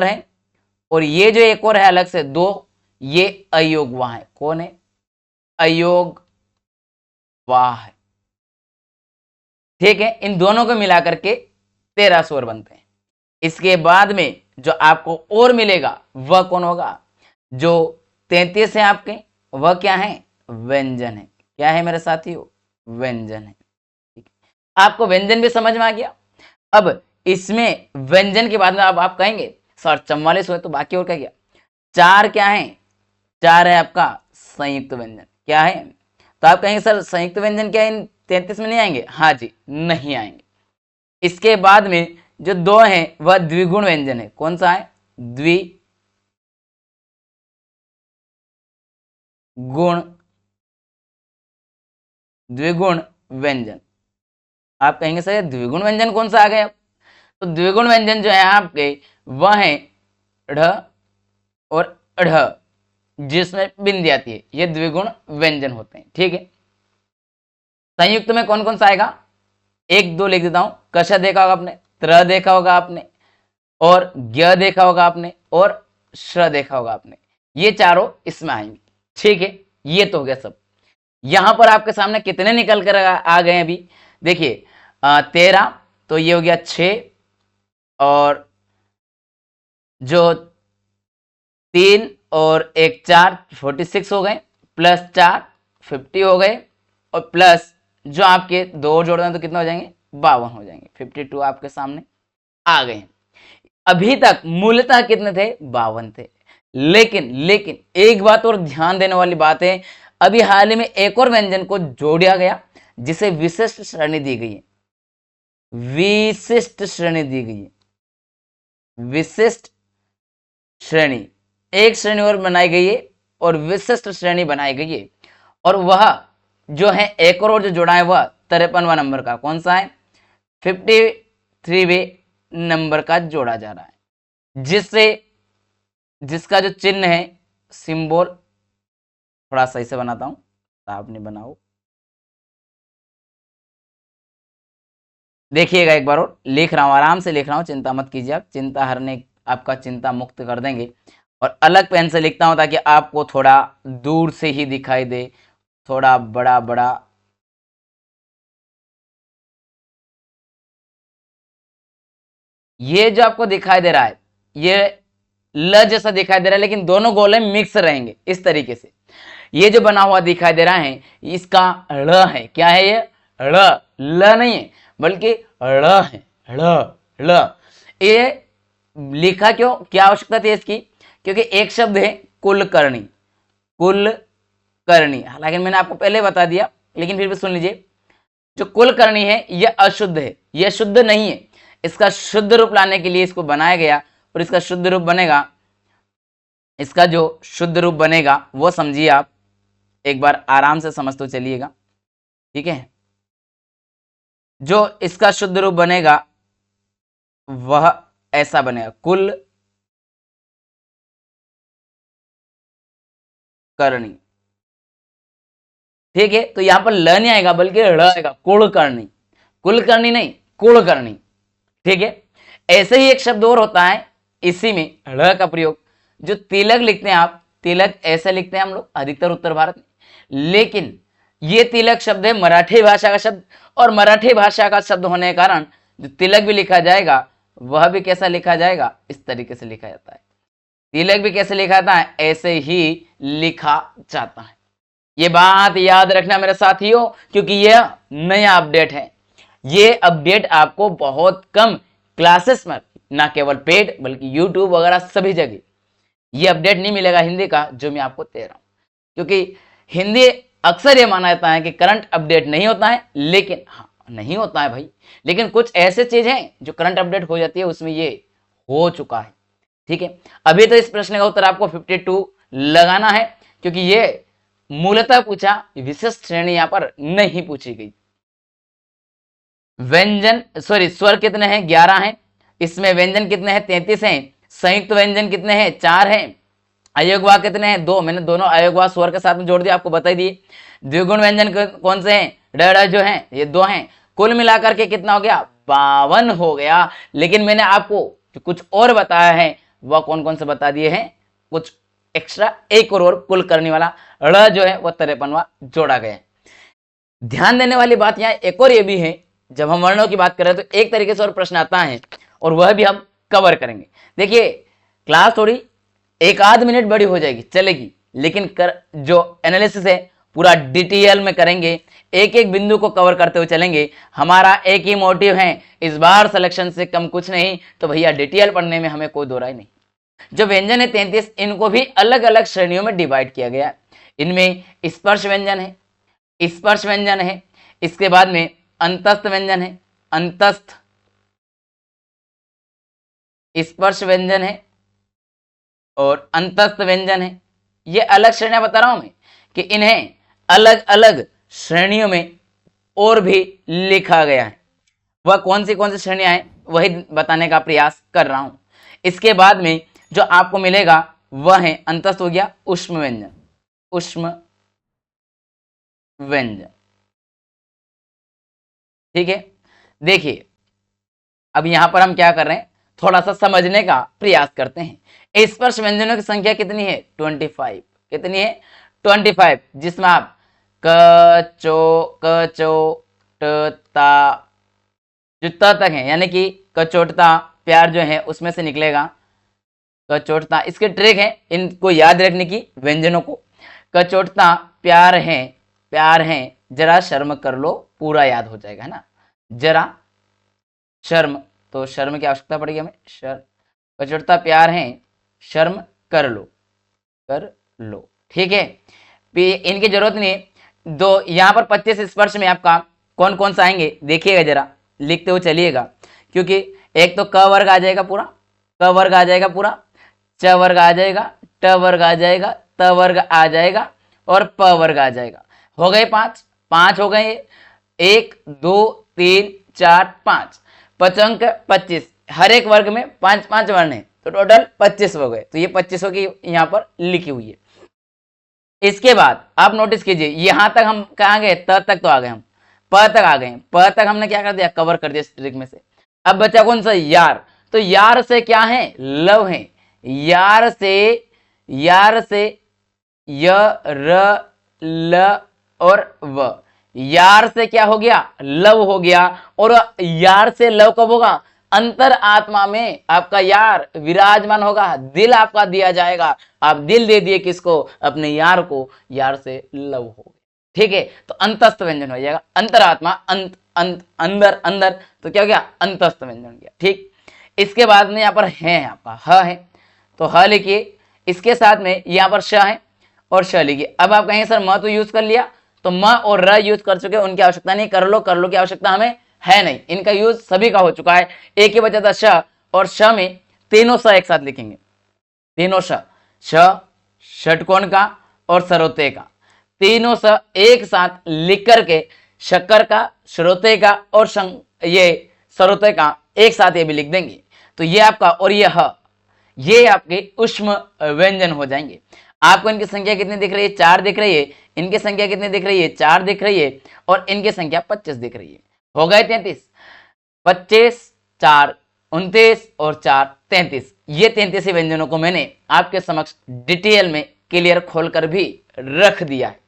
है, और ये जो एक और है अलग से 2, ये अयोगवाह है। कौन है? अयोगवाह है। ठीक है, इन दोनों को मिलाकर के 13 स्वर बनते हैं। इसके बाद में जो आपको और मिलेगा वह कौन होगा? जो 33 है आपके, वह क्या है? व्यंजन है। क्या है मेरे साथियों? व्यंजन है। ठीक है, आपको व्यंजन भी समझ में आ गया। अब इसमें व्यंजन के बाद में अब आप कहेंगे सर 44 हुए तो बाकी और क्या गया? 4 क्या है? 4 है आपका संयुक्त व्यंजन। क्या है? तो आप कहेंगे सर संयुक्त व्यंजन क्या इन 33 में नहीं आएंगे? हाँ जी, नहीं आएंगे। इसके बाद में जो 2 है वह द्विगुण व्यंजन है। कौन सा है? द्विगुण व्यंजन। आप कहेंगे सर द्विगुण व्यंजन कौन सा आ गया? तो द्विगुण व्यंजन जो है आपके वह है ढ़ और ढ़, जिसमें बिंदी आती है, ये द्विगुण व्यंजन होते हैं। ठीक है, संयुक्त में कौन कौन सा आएगा? 1 2 लिख देता हूं। कश देखा होगा आपने, त्र देखा होगा आपने, और ज्ञ देखा होगा आपने, और श्र देखा होगा आपने। ये चारों इसमें आएंगे। ठीक है, ये तो हो गया सब। यहां पर आपके सामने कितने निकल कर आ गए अभी? देखिए 13, तो ये हो गया 6, और जो 3 और 1 4 46 हो गए, +4 50 हो गए, और प्लस जो आपके 2 जोड़ दें तो कितना हो जाएंगे? 52 हो जाएंगे। 52 आपके सामने आ गए। अभी तक मूलतः कितने थे? 52 थे। लेकिन एक बात और ध्यान देने वाली बात है, अभी हाल ही में एक और व्यंजन को जोड़ा गया जिसे विशिष्ट श्रेणी दी गई है। विशिष्ट श्रेणी दी गई है। विशिष्ट श्रेणी, एक श्रेणी और बनाई गई है और विशिष्ट श्रेणी बनाई गई है, और वह जो है एक और जो जोड़ा है वह 53वां नंबर का। कौन सा है? 53वें नंबर का जोड़ा जा रहा है, जिसका जो चिन्ह है, सिंबल, थोड़ा सही से बनाता हूं, आप नहीं बनाओ। देखिएगा एक बार, और लिख रहा हूं, आराम से लिख रहा हूं, चिंता मत कीजिए आप। चिंता हरने, आपका चिंता मुक्त कर देंगे। और अलग पेन से लिखता हूं ताकि आपको थोड़ा दूर से ही दिखाई दे, थोड़ा बड़ा बड़ा। ये जो आपको दिखाई दे रहा है, ये ल जैसा दिखाई दे रहा है, लेकिन दोनों गोले मिक्स रहेंगे इस तरीके से। ये जो बना हुआ दिखाई दे रहा है, इसका ड़ है। क्या है ये? ड़, ल नहीं है, बल्कि ड़ है। ड़। ये लिखा क्यों? क्या आवश्यकता थी इसकी? क्योंकि एक शब्द है कुलकर्णी। कुलकर्णी, हालांकि मैंने आपको पहले बता दिया, लेकिन फिर भी सुन लीजिए। जो कुलकर्णी है यह अशुद्ध है, यह शुद्ध नहीं है। इसका शुद्ध रूप लाने के लिए इसको बनाया गया, और इसका शुद्ध रूप बनेगा, इसका जो शुद्ध रूप बनेगा वो समझिए आप, एक बार आराम से समझ तो चलिएगा। ठीक है, जो इसका शुद्ध रूप बनेगा वह ऐसा बनेगा, कुल करणी। ठीक है, तो यहां पर ल नहीं आएगा बल्कि ड़ आएगा, कुलकर्णी। कुलकर्णी नहीं, कुलकर्णी। ठीक है, ऐसे ही एक शब्द और होता है इसी में ड़ का प्रयोग, जो तिलक लिखते हैं आप, तिलक ऐसे लिखते हैं हम लोग अधिकतर उत्तर भारत में, लेकिन ये तिलक शब्द है मराठी भाषा का शब्द, और मराठी भाषा का शब्द होने के कारण जो तिलक भी लिखा जाएगा वह भी कैसा लिखा जाएगा, इस तरीके से लिखा जाता है। तिलक भी कैसे लिखा जाता है, ऐसे ही लिखा जाता है। ये बात याद रखना मेरे साथियों, क्योंकि यह नया अपडेट है। ये अपडेट आपको बहुत कम क्लासेस में, ना केवल पेड बल्कि यूट्यूब वगैरह सभी जगह ये अपडेट नहीं मिलेगा हिंदी का, जो मैं आपको दे रहा हूं। क्योंकि हिंदी अक्सर ये माना जाता है कि करंट अपडेट नहीं होता है, लेकिन हाँ नहीं होता है भाई, लेकिन कुछ ऐसे चीज हैं जो करंट अपडेट हो जाती है, उसमें ये हो चुका है। ठीक है, अभी तो इस प्रश्न का उत्तर आपको 52 लगाना है, क्योंकि ये मूलतः पूछा, विशेष श्रेणी यहां पर नहीं पूछी गई। व्यंजन सॉरी स्वर कितने हैं, 11 हैं। इसमें व्यंजन कितने हैं, 33 हैं। संयुक्त व्यंजन कितने हैं, 4 हैं। अयोगवा कितने हैं, 2। मैंने दोनों अयोगवा स्वर के साथ में जोड़ दिया, आपको बता दिए। द्विगुण व्यंजन कौन से हैं, ड जो हैं ये 2 हैं। कुल मिलाकर के कितना हो गया, 52 हो गया। लेकिन मैंने आपको कुछ और बताया है, वह कौन कौन से बता दिए हैं, कुछ एक्स्ट्रा एक और कुल करने वाला ड़ जो है वह 53वां जोड़ा गया है। ध्यान देने वाली बात यहाँ एक और ये भी है, जब हम वर्णों की बात करें तो एक तरीके से और प्रश्न आता है, और वह भी हम कवर करेंगे। देखिए क्लास थोड़ी एक आध मिनट बड़ी हो जाएगी चलेगी, लेकिन जो एनालिसिस है पूरा डिटेल में करेंगे, एक एक बिंदु को कवर करते हुए चलेंगे। हमारा एक ही मोटिव है, इस बार सिलेक्शन से कम कुछ नहीं, तो भैया डिटेल पढ़ने में हमें कोई दो राय नहीं। जो व्यंजन है 33, इनको भी अलग अलग श्रेणियों में डिवाइड किया गया है। इनमें स्पर्श व्यंजन है, स्पर्श व्यंजन है, इसके बाद में अंतस्थ व्यंजन है, अंतस्थ स्पर्श व्यंजन है, और अंतस्थ व्यंजन है। ये अलग श्रेणियां बता रहा हूं मैं कि इन्हें अलग अलग श्रेणियों में और भी लिखा गया है। वह कौन सी श्रेणियां हैं वही बताने का प्रयास कर रहा हूं। इसके बाद में जो आपको मिलेगा वह है अंतस्थ हो गया उष्म व्यंजन, उष्म व्यंजन। ठीक है, देखिए अब यहां पर हम क्या कर रहे हैं, थोड़ा सा समझने का प्रयास करते हैं। स्पर्श व्यंजनों की संख्या कितनी है, 25। कितनी है, 25, जिसमें आप क चो ट ता जो त तक है, यानी कि कचोटता प्यार जो है उसमें से निकलेगा कचोटता। इसके ट्रिक है इनको याद रखने की, व्यंजनों को। कचोटता प्यार है, प्यार है, जरा शर्म कर लो, पूरा याद हो जाएगा, है ना। जरा शर्म, तो शर्म की आवश्यकता पड़ेगी हमें, शर्म। कचोटता प्यार है, शर्म कर लो, कर लो। ठीक है, इनकी जरूरत नहीं है। दो यहाँ पर 25 स्पर्श में आपका कौन कौन सा आएंगे देखिएगा, जरा लिखते हुए चलिएगा, क्योंकि एक तो क वर्ग आ जाएगा पूरा, क वर्ग आ जाएगा पूरा, च वर्ग आ जाएगा, ट वर्ग आ जाएगा, त वर्ग आ जाएगा, और प वर्ग आ जाएगा। हो गए 5, 5 हो गए, 1 2 3 4 5, पचंक 25, हर एक वर्ग में 5 5 वर्ण है, तो टोटल 25 हो गए। तो ये 25 की यहाँ पर लिखी हुई है। इसके बाद आप नोटिस कीजिए, यहां तक हम कहाँ गए, त तक तो आ गए, हम प तक आ गए। प तक हमने क्या कर दिया, कवर कर दिया इस ट्रिक में से। अब बचा कौन सा, यार। तो यार से क्या है, लव है। यार से य र ल और व, यार से क्या हो गया, लव हो गया। और यार से लव कब होगा, अंतर आत्मा में आपका यार विराजमान होगा, दिल आपका दिया जाएगा। आप दिल दे दिए किसको, अपने यार को, यार से लव हो गया। ठीक है, तो अंतस्थ व्यंजन हो जाएगा, अंतरात्मा, अंदर अंदर, तो क्या हो गया, अंतस्थ व्यंजन हो गया। ठीक, इसके बाद में यहाँ पर है आपका ह है, तो ह लिखिए। इसके साथ में यहाँ पर श है और श लिखिए। अब आप कहेंगे सर म तो यूज कर लिया, तो म और र यूज कर चुके, उनकी आवश्यकता नहीं, कर लो की आवश्यकता हमें है नहीं, इनका यूज सभी का हो चुका है। एक ही बचा था श, और श में तीनों स एक साथ लिखेंगे, तीनों श, षटकोण का और सरोते का, तीनों स एक साथ लिख करके शक्कर का, श्रोते का और ये सरोते का एक साथ ये भी लिख देंगे तो ये आपका और ये आपके ऊष्म व्यंजन हो जाएंगे। आपको इनकी संख्या कितनी दिख रही है? 4 दिख रही है। इनकी संख्या कितनी दिख रही है? 4 दिख रही है। और इनकी संख्या 25 दिख रही है। हो गए 33। 25, 4, 29 और 4, 33। ये 33 व्यंजनों को मैंने आपके समक्ष डिटेल में क्लियर खोलकर भी रख दिया है।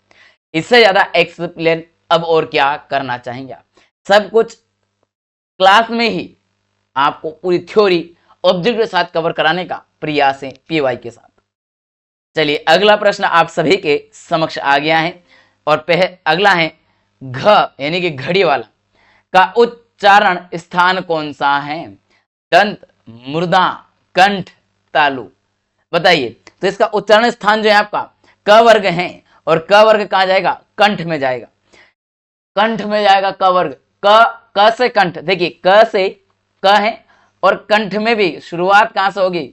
इससे ज्यादा एक्सप्लेन अब और क्या करना चाहेंगे आप? सब कुछ क्लास में ही आपको पूरी थ्योरी ऑब्जेक्ट के साथ कवर कराने का प्रयास है पीवाई के साथ। चलिए अगला प्रश्न आप सभी के समक्ष आ गया है और अगला है घ यानी कि घड़ी वाला का उच्चारण स्थान कौन सा है? दंत, मुर्दा, कंठ, तालु। बताइए। तो इसका उच्चारण स्थान जो है आपका क वर्ग है और क वर्ग कहां जाएगा? कंठ में जाएगा। कंठ में जाएगा क वर्ग। क से कंठ। देखिए क से क है और कंठ में भी शुरुआत कहां से होगी?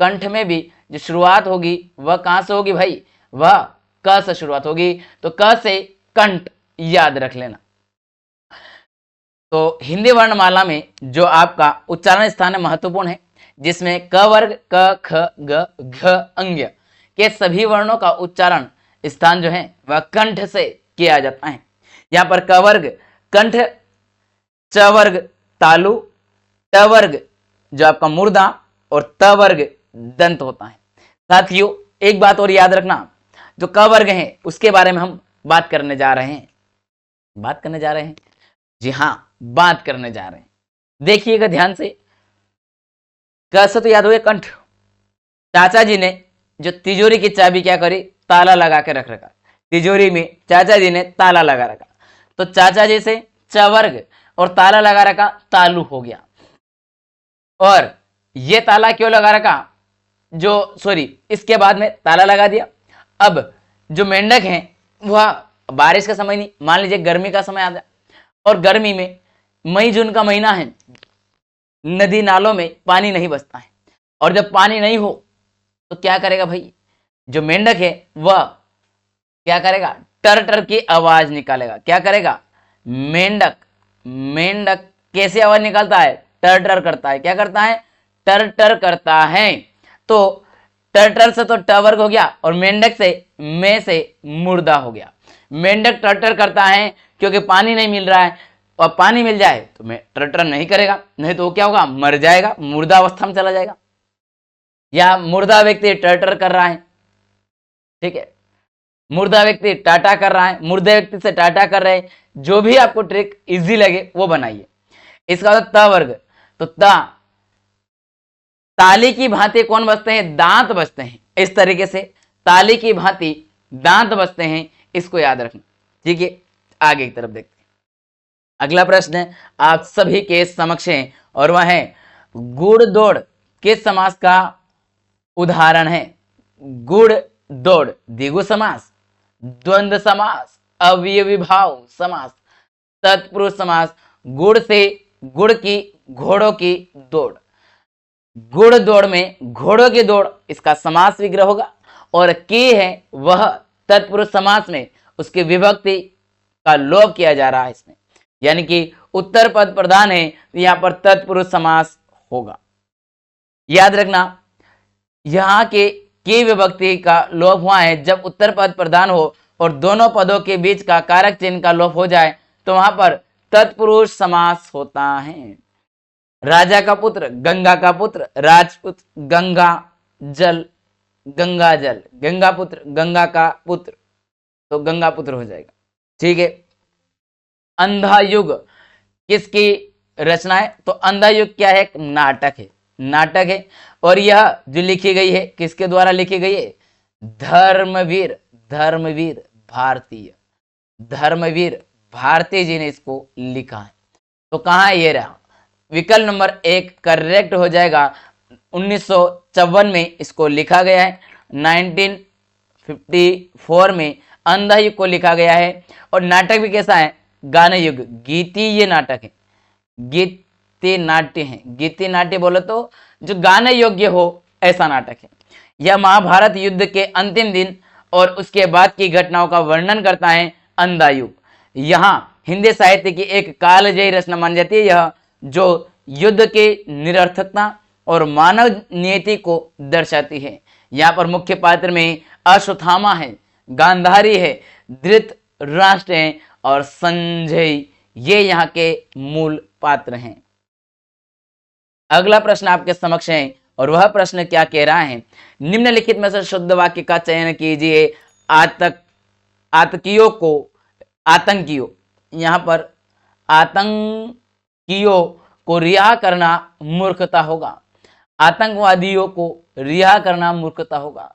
कंठ में भी जो शुरुआत होगी वह कहां से होगी भाई? वह क से शुरुआत होगी। तो क से कंठ याद रख लेना। तो हिंदी वर्णमाला में जो आपका उच्चारण स्थान है महत्वपूर्ण है, जिसमें क वर्ग, क, ख, ग, घ, अंग्य के सभी वर्णों का उच्चारण स्थान जो है वह कंठ से किया जाता है। यहां पर क वर्ग कंठ, च वर्ग तालु, ट वर्ग जो आपका मुर्दा और त वर्ग दंत होता है। साथियों एक बात और याद रखना, जो क वर्ग है उसके बारे में हम बात करने जा रहे हैं। जी हां, बात करने जा रहे हैं। देखिएगा ध्यान से। क से तो याद हो गया कंठ। चाचा जी ने जो तिजोरी की चाबी क्या करी? ताला लगा के रख रखा। तिजोरी में चाचा जी ने ताला लगा रखा। तो चाचा जी से च वर्ग और ताला लगा रखा, तालु हो गया। और ये ताला क्यों लगा रखा? इसके बाद में ताला लगा दिया। अब जो मेंढक है वह बारिश का समय नहीं, मान लीजिए गर्मी का समय आ गया और गर्मी में मई जून का महीना है, नदी नालों में पानी नहीं बसता है और जब पानी नहीं हो तो क्या करेगा भाई? जो मेंढक है वह क्या करेगा? टर टर की आवाज निकालेगा। क्या करेगा? मेंढक कैसे आवाज निकालता है? टर टर करता है। क्या करता है? टर टर करता है। तो टर टर से तो ट वर्ग हो गया और मेंढक से में से मुर्दा हो गया। मेंढक टर टर करता है क्योंकि पानी नहीं मिल रहा है, और पानी मिल जाए तो मैं टर टर नहीं करेगा, नहीं तो क्या होगा? मर जाएगा, मुर्दा अवस्था में चला जाएगा। या मुर्दा व्यक्ति टर टर कर रहा है, ठीक है, मुर्दा व्यक्ति टाटा कर रहा है, मुर्दे व्यक्ति से टाटा कर रहे हैं। जो भी आपको ट्रिक इजी लगे वो बनाइए। इसका मतलब त वर्ग, तो ताली की भांति कौन बजते हैं? दांत बजते हैं। इस तरीके से ताली की भांति दांत बजते हैं, इसको याद रखना। ठीक है, आगे की तरफ देखते हैं। अगला प्रश्न आप सभी के समक्ष है और वह है गुड़ दौड़ किस समास का उदाहरण है? गुड़ दौड़ द्विगु समास, द्वंद्व समास, अवयवी भाव समास, तत्पुरुष समास। गुड़ से गुड़ की, घोड़ों की दौड़। गुड़ दौड़ में घोड़ों की दौड़ इसका समास विग्रह होगा और के है वह तत्पुरुष समास में उसकी विभक्ति का लोप किया जा रहा है इसमें, यानी कि उत्तर पद प्रधान है तो यहां पर तत्पुरुष समास होगा। याद रखना, यहां के विभक्ति का लोप हुआ है जब उत्तर पद प्रधान हो और दोनों पदों के बीच का कारक चिन्ह का लोप हो जाए तो वहां पर तत्पुरुष समास होता है। राजा का पुत्र, गंगा का पुत्र, राजपुत्र, गंगा जल, गंगा पुत्र, गंगा का पुत्र, तो गंगा पुत्र हो जाएगा। ठीक है। अंधा युग किसकी रचना है? तो अंधा युग क्या है? नाटक है, नाटक है। और यह जो लिखी गई है किसके द्वारा लिखी गई है? धर्मवीर भारती जी ने इसको लिखा है। तो कहां है? ये रहा विकल्प नंबर 1 करेक्ट हो जाएगा। 1954 में इसको लिखा गया है, 1954 में अंधा युग को लिखा गया है। और नाटक भी कैसा है? गान युग, गीतीय नाटक है, गीति नाट्य है। गीति नाट्य बोलो तो जो गाने योग्य हो ऐसा नाटक है। यह महाभारत युद्ध के अंतिम दिन और उसके बाद की घटनाओं का वर्णन करता है अंधा युग। यहाँ हिंदी साहित्य की एक कालजयी रचना मानी जाती है, यह जो युद्ध की निरर्थकता और मानव नियति को दर्शाती है। यहाँ पर मुख्य पात्र में अश्वत्थामा है, गांधारी है, धृतराष्ट्र है और संजय, ये यहाँ के मूल पात्र हैं। अगला प्रश्न आपके समक्ष है और वह प्रश्न क्या कह रहा है, निम्नलिखित में से शुद्ध वाक्य का चयन कीजिए। आतंकियों, यहाँ पर आतंकियों को रिहा करना मूर्खता होगा। आतंकवादियों को रिहा करना मूर्खता होगा।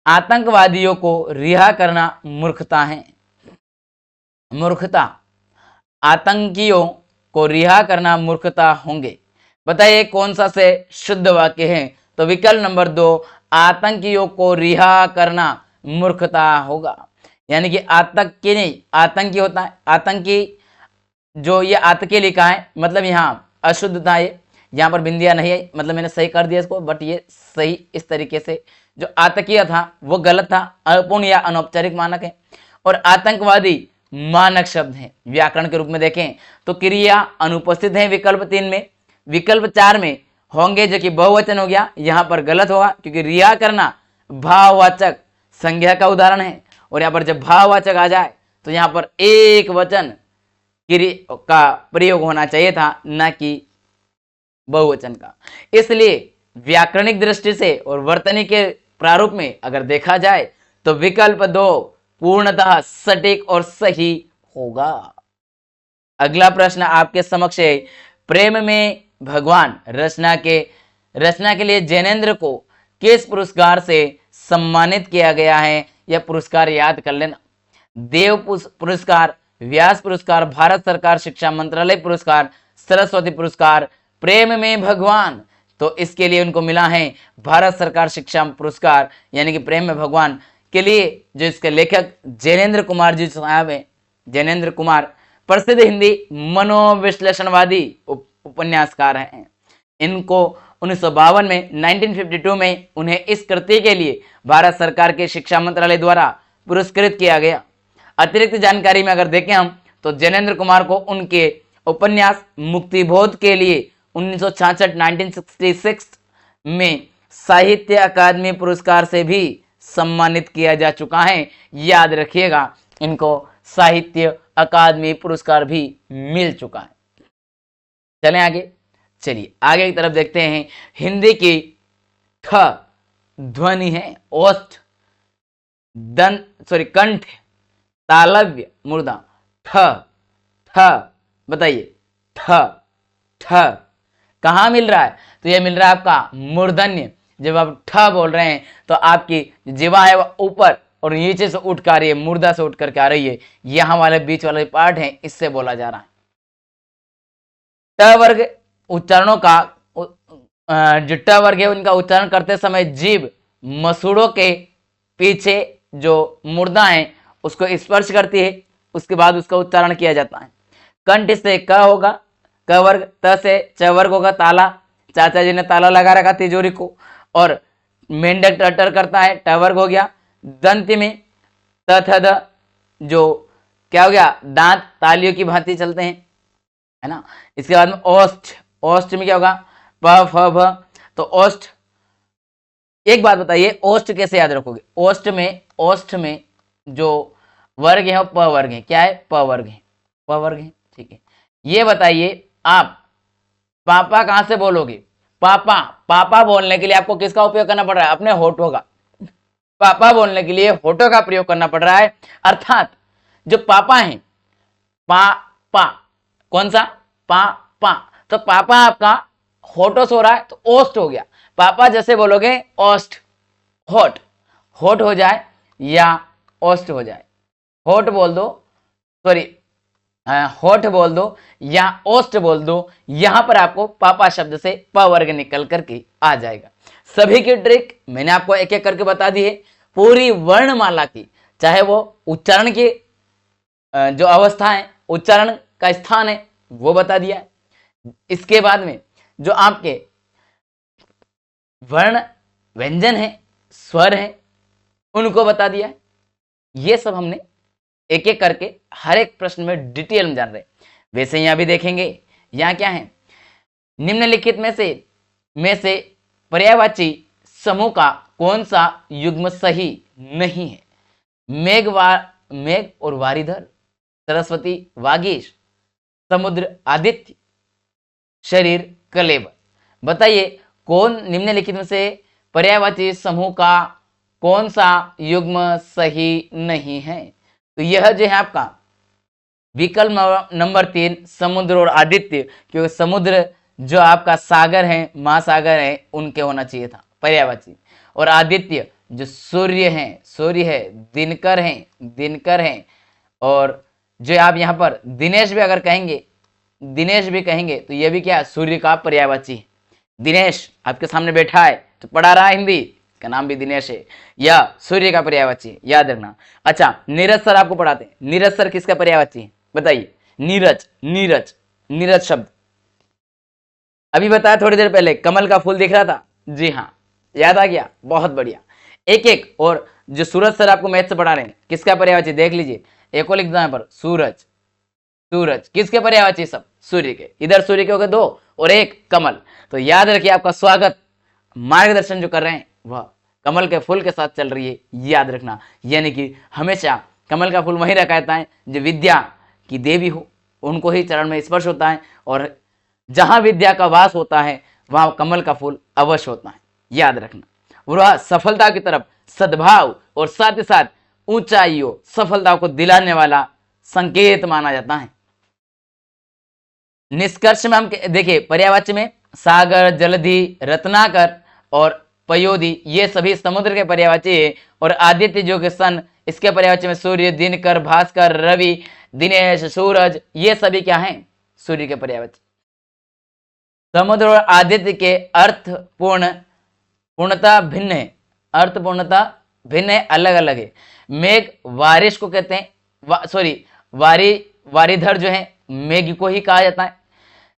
आतंकवादियों को रिहा करना मूर्खता है, मूर्खता। आतंकियों को रिहा करना मूर्खता होंगे। बताइए कौन सा से शुद्ध वाक्य है? तो विकल्प नंबर 2, आतंकियों को रिहा करना मूर्खता होगा। यानी कि आतंकी नहीं, आतंकी होता है। आतंकी जो ये आतंकी लिखा है, मतलब यहाँ अशुद्ध था, ये यहाँ पर बिंदिया नहीं है, मतलब मैंने सही कर दिया इसको, बट ये सही इस तरीके से जो आतंकीय था वो गलत था, अपूर्ण या अनौपचारिक मानक है। और आतंकवादी मानक शब्द है। व्याकरण के रूप में देखें तो क्रिया अनुपस्थित है विकल्प 3 में। विकल्प 4 में होंगे जो कि बहुवचन हो गया, यहाँ पर गलत होगा क्योंकि रिहा करना भाववाचक संज्ञा का उदाहरण है। और यहाँ पर जब भाववाचक आ जाए तो यहाँ पर एक वचन क्रिया का प्रयोग होना चाहिए था, न कि बहुवचन का। इसलिए व्याकरणिक दृष्टि से और वर्तनी के प्रारूप में अगर देखा जाए तो विकल्प 2 पूर्णतः सटीक और सही होगा। अगला प्रश्न आपके समक्ष है, प्रेम में भगवान रचना के लिए जैनेन्द्र को किस पुरस्कार से सम्मानित किया गया है? यह पुरस्कार याद कर लेना। देव पुरस्कार, व्यास पुरस्कार, भारत सरकार शिक्षा मंत्रालय पुरस्कार, सरस्वती पुरस्कार। प्रेम में भगवान, तो इसके लिए उनको मिला है भारत सरकार शिक्षा पुरस्कार, यानी कि प्रेम में भगवान के लिए जो इसके लेखक जैनेन्द्र कुमार जी साहब हैं। जैनेन्द्र कुमार प्रसिद्ध हिंदी मनोविश्लेषणवादी उपन्यासकार हैं। इनको 1952 में 1952 में उन्हें इस कृति के लिए भारत सरकार के शिक्षा मंत्रालय द्वारा पुरस्कृत किया गया। अतिरिक्त जानकारी में अगर देखें हम तो जैनेन्द्र कुमार को उनके उपन्यास मुक्तिबोध के लिए 1966 में साहित्य अकादमी पुरस्कार से भी सम्मानित किया जा चुका है। याद रखिएगा, इनको साहित्य अकादमी पुरस्कार भी मिल चुका है। चलें आगे, चलिए आगे की तरफ देखते हैं। हिंदी की ठ ध्वनि है ओष्ठ, कंठ, तालव्य, मूर्धा। ठ ठ बताइए, ठ ठ कहाँ मिल रहा है? तो यह मिल रहा है आपका मूर्धन्य। जब आप ठ बोल रहे हैं तो आपकी जीवा है वह ऊपर और नीचे से उठ कर आ रही है, मूर्धा से उठ करके आ रही है। यहाँ वाले बीच वाले पार्ट है, इससे बोला जा रहा है। ट वर्ग उच्चारणों का जो ट वर्ग है उनका उच्चारण करते समय जीभ मसूड़ों के पीछे जो मूर्धा है उसको स्पर्श करती है, उसके बाद उसका उच्चारण किया जाता है। कंठ से क होगा, क वर्ग। त से च वर्ग होगा, ताला। चाचा जी ने ताला लगा रखा तिजोरी को। और मेंढक टटर करता है, ट वर्ग हो गया। दंत में त थ द, जो क्या हो गया, दांत तालियों की भांति चलते हैं, है ना। इसके बाद में ओष्ठ, ओष्ठ में क्या होगा, प फ भ। तो ओष्ठ, एक बात बताइए, ओष्ठ कैसे याद रखोगे? ओष्ठ में जो वर्ग है वो प वर्ग है। क्या है? प वर्ग है, प वर्ग है, ठीक है। ये बताइए आप पापा कहां से बोलोगे? पापा, पापा बोलने के लिए आपको किसका उपयोग करना पड़ रहा है? अपने होठों का। पापा बोलने के लिए होठों का प्रयोग करना पड़ रहा है। अर्थात जो पापा है, पा पा, कौन सा? पा पा। तो पापा आपका होठों से हो रहा है तो ओष्ठ हो गया। पापा जैसे बोलोगे ओष्ठ, होठ, होठ हो जाए या ओष्ठ हो जाए। होठ बोल दो, सॉरी होठ बोल दो या ओष्ठ बोल दो, यहां पर आपको पापा शब्द से प वर्ग निकल करके आ जाएगा। सभी की ट्रिक मैंने आपको एक एक करके बता दी है। पूरी वर्णमाला की, चाहे वो उच्चारण की जो अवस्था है, उच्चारण का स्थान है, वो बता दिया है। इसके बाद में जो आपके वर्ण व्यंजन है, स्वर है, उनको बता दिया है। ये सब हमने एक एक करके हर एक प्रश्न में डिटेल में जान रहे। वैसे यहां भी देखेंगे, यहां क्या है, निम्नलिखित में से पर्यायवाची समूह का कौन सा युग्म सही नहीं है? मेघ और वारिधर, सरस्वती वागीश, समुद्र आदित्य, शरीर कलेवर। बताइए कौन निम्नलिखित में से पर्यायवाची समूह का कौन सा युग्म सही नहीं है? तो यह जो है आपका विकल्प नंबर 3 समुद्र और आदित्य, क्योंकि समुद्र जो आपका सागर है, महासागर है, उनके होना चाहिए था पर्यायवाची। और आदित्य जो सूर्य है, दिनकर हैं। और जो आप यहाँ पर दिनेश भी अगर कहेंगे, तो ये भी क्या है, सूर्य का पर्यायवाची है। दिनेश आपके सामने बैठा है तो पढ़ा रहा है हिंदी, का नाम भी दिनेश है, या सूर्य का पर्यायवाची है, याद रखना। अच्छा, नीरज सर आपको पढ़ाते हैं, नीरज सर किसका पर्यायवाची है? बताइए। नीरज शब्द अभी बताया थोड़ी देर पहले, कमल का फूल दिख रहा था, जी हाँ, याद आ गया, बहुत बढ़िया। एक और जो सूरज सर आपको मैथ से पढ़ा रहे हैं, किसका पर्यायवाची देख लीजिए, एक और लिख दो यहाँ पर, सूरज किसके पर्यायवाची? सब सूर्य के। इधर सूर्य के हो गए 2 और 1 कमल। तो याद रखिए, आपका स्वागत, मार्गदर्शन जो कर रहे हैं वह कमल के फूल के साथ चल रही है, याद रखना। यानी कि हमेशा कमल का फूल वही रखा जाता है जो विद्या की देवी हो, उनको ही चरण में स्पर्श होता है, और जहां विद्या का वास होता है वहां कमल का फूल अवश्य होता है, याद रखना। वह सफलता की तरफ सद्भाव और साथ ही साथ ऊंचाइयों, सफलता को दिलाने वाला संकेत माना जाता है। निष्कर्ष में हम देखिए, पर्यायवाची में सागर, जलधि, रत्नाकर और पयोधि, ये सभी समुद्र के पर्यायवाची है। और आदित्य जो कि सन, इसके पर्यायवाची में सूर्य, दिनकर, भास्कर, रवि, दिनेश, सूरज, ये सभी क्या हैं? सूर्य के पर्यायवाची। समुद्र और आदित्य के पूर्णता भिन्न है, अलग अलग है। मेघ वारिश को कहते हैं, वारिधर जो है मेघ को ही कहा जाता है।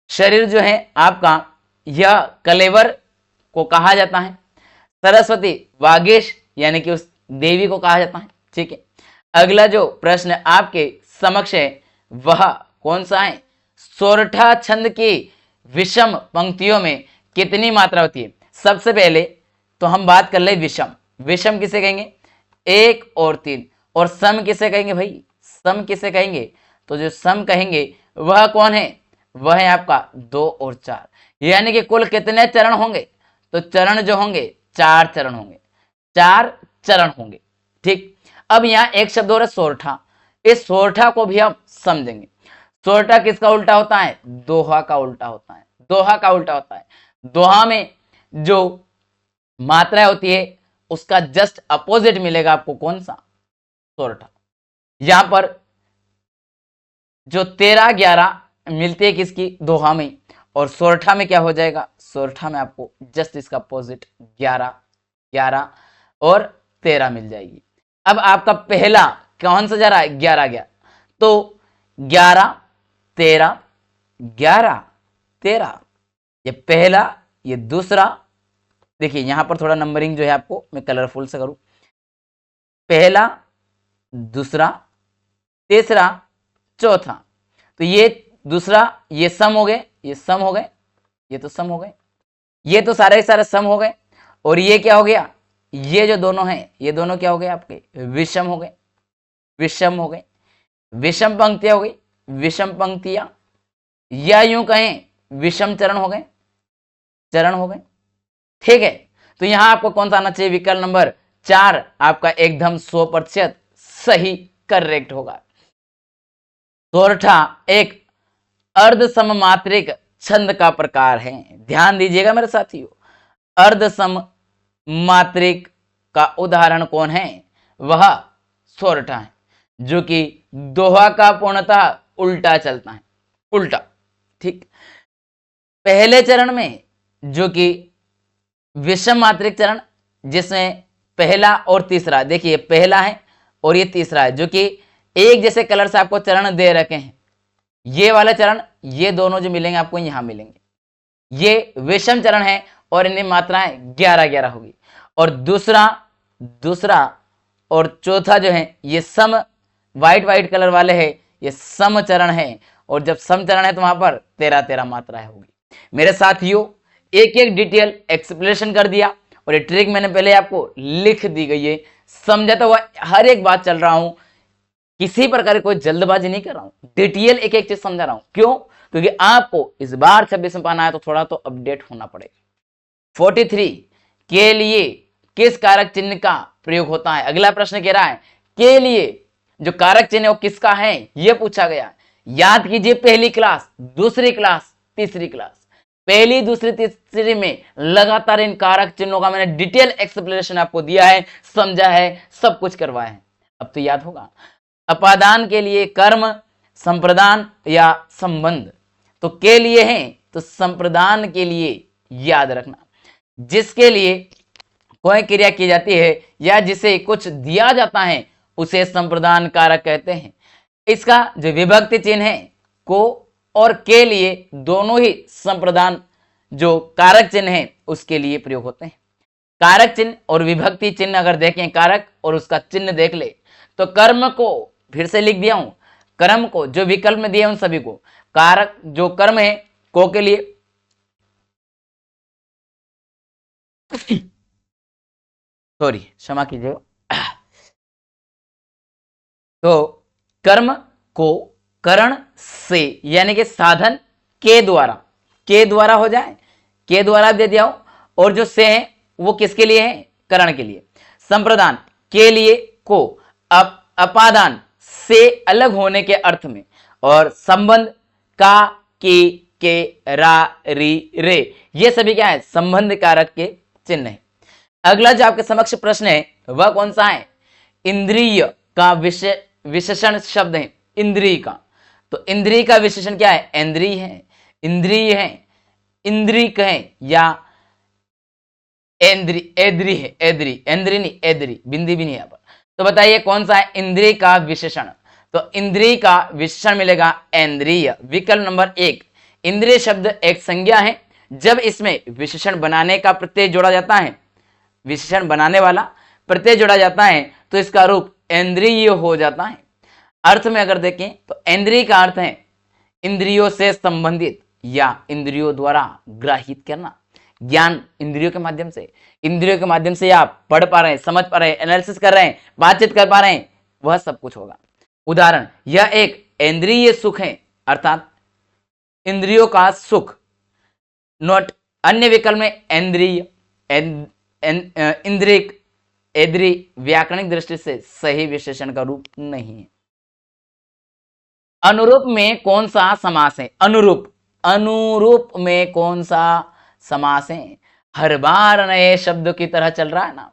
शरीर जो है आपका, यह कलेवर को कहा जाता है। सरस्वती वागीश यानी कि उस देवी को कहा जाता है, ठीक है। अगला जो प्रश्न आपके समक्ष है वह कौन सा है? सोरठा छंद की विषम पंक्तियों में कितनी मात्रा होती है? सबसे पहले तो हम बात कर ले विषम किसे कहेंगे? 1 और 3। और सम किसे कहेंगे भाई? सम किसे कहेंगे? तो जो सम कहेंगे वह कौन है? वह है आपका 2 और 4। यानी कि कुल कितने चरण होंगे? तो चरण जो होंगे 4 चरण होंगे, ठीक। अब यहाँ एक शब्द और है सोरठा। इस सोरठा को भी हम समझेंगे। सोरठा किसका उल्टा होता है? दोहा का उल्टा होता है। दोहा में जो मात्रा होती है उसका जस्ट अपोजिट मिलेगा आपको, कौन सा? सोरठा। यहां पर जो 13, 11 मिलती है किसकी? दोहा में। और सोरठा में क्या हो जाएगा? सोरठा में आपको जस्ट इसका अपोजिट 11 और 13 मिल जाएगी। अब आपका पहला कौन सा जा रहा है? 11 गया, तो 11, 13, 11, 13, ये पहला, ये दूसरा। देखिए यहां पर थोड़ा नंबरिंग जो है आपको मैं कलरफुल से करूं, पहला, दूसरा, तीसरा, चौथा। तो ये दूसरा, ये सम हो गए, ये सम हो गए, ये तो सम हो गए, ये तो सारे सारे सम हो गए। और ये क्या हो गया? ये जो दोनों हैं, ये दोनों क्या हो गए आपके? विषम हो गए, विषम पंक्तियां हो गई, विषम पंक्तियां, या यूं कहें विषम चरण हो गए, ठीक है। तो यहां आपको कौन सा आना चाहिए? विकल्प नंबर 4 आपका एकदम 100% सही करेक्ट होगा। सोरठा एक अर्ध सममात्रिक छंद का प्रकार है। ध्यान दीजिएगा मेरे साथियों, अर्ध सममात्रिक का उदाहरण कौन है? वह सोरठा है, जो कि दोहा का पूर्णतः उल्टा चलता है, उल्टा, ठीक। पहले चरण में जो कि विषम मात्रिक चरण, जिसमें पहला और तीसरा, देखिए पहला है और ये तीसरा है, जो कि एक जैसे कलर से आपको चरण दे रखे हैं। ये वाला चरण, ये दोनों जो मिलेंगे आपको यहां मिलेंगे, ये विषम चरण है और इनमें मात्राएं 11-11 होगी। और दूसरा और चौथा जो है ये सम, व्हाइट कलर वाले है, ये सम चरण है। और जब सम चरण है तो वहां पर 13-13 मात्राएं होगी। मेरे साथियों, एक एक डिटेल एक्सप्लेनेशन कर दिया और ये ट्रिक मैंने पहले आपको लिख दी गई है, समझाता हुआ हर एक बात चल रहा हूं, किसी प्रकार की कोई जल्दबाजी नहीं कर रहा हूं, डिटेल एक एक चीज समझा रहा हूं। क्यों? क्योंकि आपको इस बार 26 में पाना है तो थोड़ा तो अपडेट होना पड़ेगा। 43 के लिए किस कारक चिन्ह का प्रयोग होता है? अगला प्रश्न कह रहा है के लिए जो कारक चिन्ह है वो किसका है, यह पूछा गया। याद कीजिए, पहली क्लास, दूसरी क्लास, तीसरी क्लास, पहली दूसरी तीसरी में लगातार इन कारक चिन्हों का मैंने डिटेल एक्सप्लेनेशन आपको दिया है, समझा है, सब कुछ करवाया है। अब तो याद होगा। अपादान के लिए कर्म, संप्रदान या संबंध, तो के लिए है तो संप्रदान के लिए याद रखना। जिसके लिए कोई क्रिया की जाती है या जिसे कुछ दिया जाता है उसे संप्रदान कारक कहते हैं। इसका जो विभक्ति चिन्ह है को और के लिए दोनों ही संप्रदान जो कारक चिन्ह है उसके लिए प्रयोग होते हैं। कारक चिन्ह और विभक्ति चिन्ह अगर देखें, कारक और उसका चिन्ह देख ले तो कर्म को फिर से लिख दिया हूं, कर्म को जो विकल्प में दिए उन सभी को, कारक जो कर्म है को के लिए सॉरी क्षमा कीजिएगा, तो कर्म को करण से यानी कि साधन के द्वारा हो जाए, के द्वारा दे दिया हो, और जो से है वो किसके लिए है? करण के लिए। संप्रदान के लिए को अपादान से अलग होने के अर्थ में, और संबंध का, की, के, रा, री, रे, ये सभी क्या है? संबंध कारक के चिन्ह है। अगला जो आपके समक्ष प्रश्न है वह कौन सा है? इंद्रिय का विशेषण शब्द है इंद्रिय का, तो इंद्रिय का विशेषण क्या है? इंद्रिय है, इंद्रिय है, इंद्रिक है या एद्री है, एद्री नहीं, एद्री, बिंदी भी नहीं यहां पर। तो बताइए कौन सा है इंद्रिय का विशेषण? तो इंद्रिय का विशेषण मिलेगा इंद्रिय, विकल्प नंबर 1। इंद्रिय शब्द एक संज्ञा है, जब इसमें विशेषण बनाने का प्रत्यय जोड़ा जाता है, विशेषण बनाने वाला प्रत्यय जोड़ा जाता है तो इसका रूप इंद्रिय हो जाता है। अर्थ में अगर देखें तो इंद्रिय का अर्थ है इंद्रियों से संबंधित या इंद्रियों द्वारा ग्राहित करना, ज्ञान इंद्रियों के माध्यम से, इंद्रियों के माध्यम से आप पढ़ पा रहे हैं, समझ पा रहे हैं, एनालिसिस कर रहे हैं, बातचीत कर पा रहे हैं, वह सब कुछ होगा। उदाहरण, यह एक इंद्रिय सुख है, अर्थात इंद्रियों का सुख। नोट, अन्य विकल्प में इंद्रिय, इंद्रिक, एद्री व्याकरणिक दृष्टि से सही विशेषण का रूप नहीं है। अनुरूप में कौन सा समास है? अनुरूप में कौन सा समास है? हर बार नए शब्द की तरह चल रहा है ना।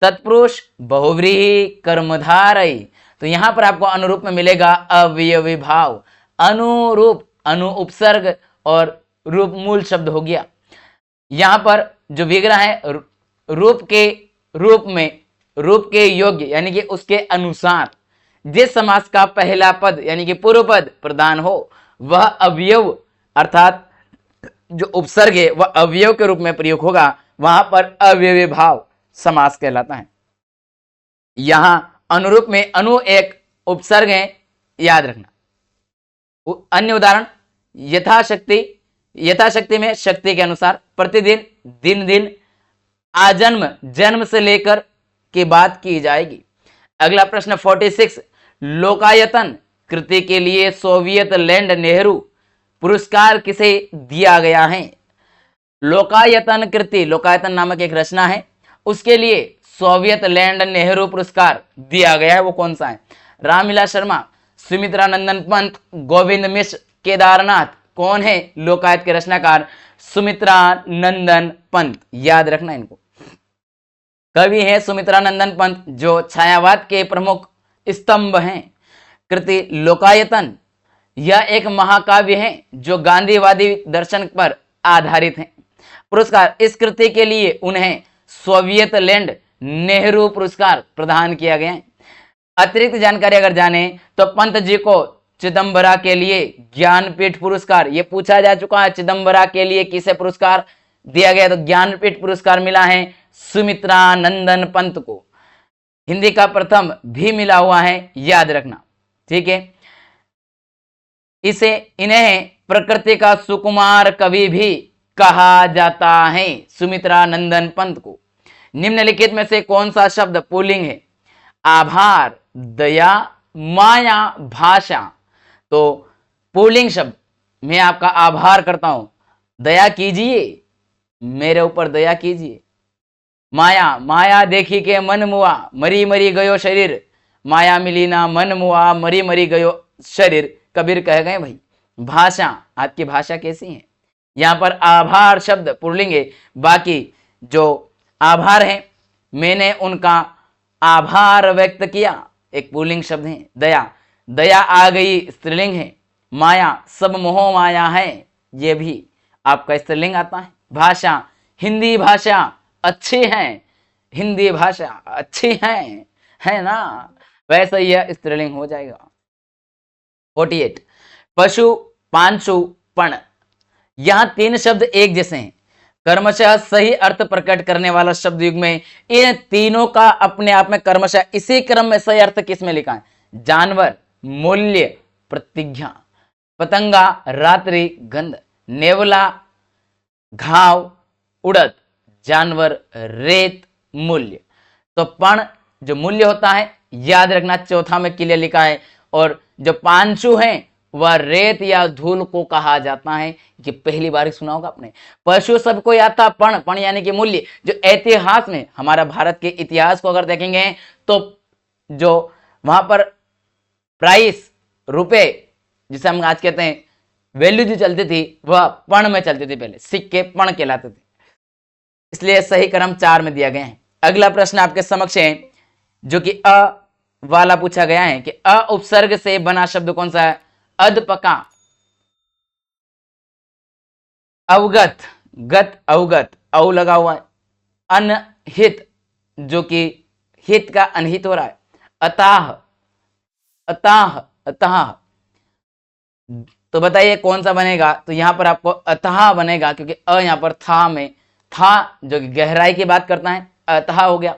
तत्पुरुष, बहुव्रीहि, कर्मधारय, तो यहां पर आपको अनुरूप में मिलेगा अवयवी भाव। अनुरूप, अनु उपसर्ग और रूप मूल शब्द हो गया। यहां पर जो विग्रह है रूप के रूप में, रूप के योग्य यानी कि उसके अनुसार जिस समास का पहला पद यानी कि पूर्व पद प्रधान हो वह अवयव अर्थात जो उपसर्ग है वह अवयव के रूप में प्रयोग होगा, वहां पर अवयवी भाव समास कहलाता है। यहां अनुरूप में अनु एक उपसर्ग है, याद रखना। अन्य उदाहरण, यथाशक्ति में शक्ति के अनुसार, प्रतिदिन, दिन दिन, आजन्म जन्म से लेकर की बात की जाएगी। अगला प्रश्न 46, लोकायतन कृति के लिए सोवियत लैंड नेहरू पुरस्कार किसे दिया गया है? लोकायतन कृति, लोकायतन नामक एक रचना है, उसके लिए सोवियत लैंड नेहरू पुरस्कार दिया गया है, वो कौन सा है? रामविलास शर्मा, सुमित्रा नंदन पंत, गोविंद मिश्र, केदारनाथ। कौन है लोकायत के रचनाकार? सुमित्रा नंदन पंत, याद रखना इनको। कवि है सुमित्रा नंदन पंत जो छायावाद के प्रमुख स्तंभ हैं। कृति लोकायतन यह एक महाकाव्य है जो गांधीवादी दर्शन पर आधारित है। पुरस्कार, इस कृति के लिए उन्हें सोवियत लैंड नेहरू पुरस्कार प्रदान किया गया है। अतिरिक्त जानकारी अगर जाने तो पंत जी को चिदम्बरा के लिए ज्ञानपीठ पुरस्कार, ये पूछा जा चुका है, चिदम्बरा के लिए किसे पुरस्कार दिया गया? तो ज्ञानपीठ पुरस्कार मिला है सुमित्रा नंदन पंत को। हिंदी का प्रथम भी मिला हुआ है, याद रखना, ठीक है। इसे इन्हें प्रकृति का सुकुमार कवि भी कहा जाता है। सुमित्रा नंदन पंत को निम्नलिखित में से कौन सा शब्द पुल्लिंग है? आभार, दया, माया, भाषा। तो पुल्लिंग शब्द, मैं आपका आभार करता हूं, दया कीजिए, मेरे ऊपर दया कीजिए। माया, माया देखी के मन मुआ, मरी मरी गयो शरीर, माया मिली ना मन मुआ, मरी मरी गयो शरीर, कबीर कह गए भाई। भाषा, आपकी भाषा कैसी है? यहां पर आभार शब्द पुल्लिंग है, बाकी जो आभार है, मैंने उनका आभार व्यक्त किया, एक पुल्लिंग शब्द है। दया, दया आ गई, स्त्रीलिंग है। माया, सब मोह माया है, ये भी आपका स्त्रीलिंग आता है। भाषा, हिंदी भाषा अच्छी है, हिंदी भाषा अच्छी है ना, वैसे यह स्त्रीलिंग हो जाएगा। 48 पशु, पांचु, पण। यहां तीन शब्द एक जैसे हैं, कर्मशः सही अर्थ प्रकट करने वाला शब्द युग में इन तीनों का अपने आप में कर्मशः इसी क्रम में सही अर्थ किस में लिखा है? जानवर, मूल्य, प्रतिज्ञा। पतंगा, रात्रि, गंध। नेवला, घाव, उड़द। जानवर, रेत, मूल्य। तो पण जो मूल्य होता है, याद रखना, चौथा में क्लियर लिखा है। और जो पांचु है वह रेत या धूल को कहा जाता है। कि पहली बार सुना होगा आपने। पशु सबको आता, पण यानी कि मूल्य। जो इतिहास में हमारा भारत के इतिहास को अगर देखेंगे तो जो वहां पर प्राइस, रुपए, जिसे हम आज कहते हैं वैल्यू जो चलती थी, वह पण में चलती थी। पहले सिक्के पण कहलाते थे, इसलिए सही क्रम 4 में दिया गया है। अगला प्रश्न आपके समक्ष है, जो कि अ वाला पूछा गया है कि अ उपसर्ग से बना शब्द कौन सा है? अधपका, अवगत, गत, अवगत, औ लगा हुआ है। अनहित, जो कि हित का अनहित हो रहा है। अताह, अताह, अतः। तो बताइए कौन सा बनेगा? तो यहां पर आपको अतः बनेगा, क्योंकि अ यहां पर था में था, जो कि गहराई की बात करता है, अतः हो गया।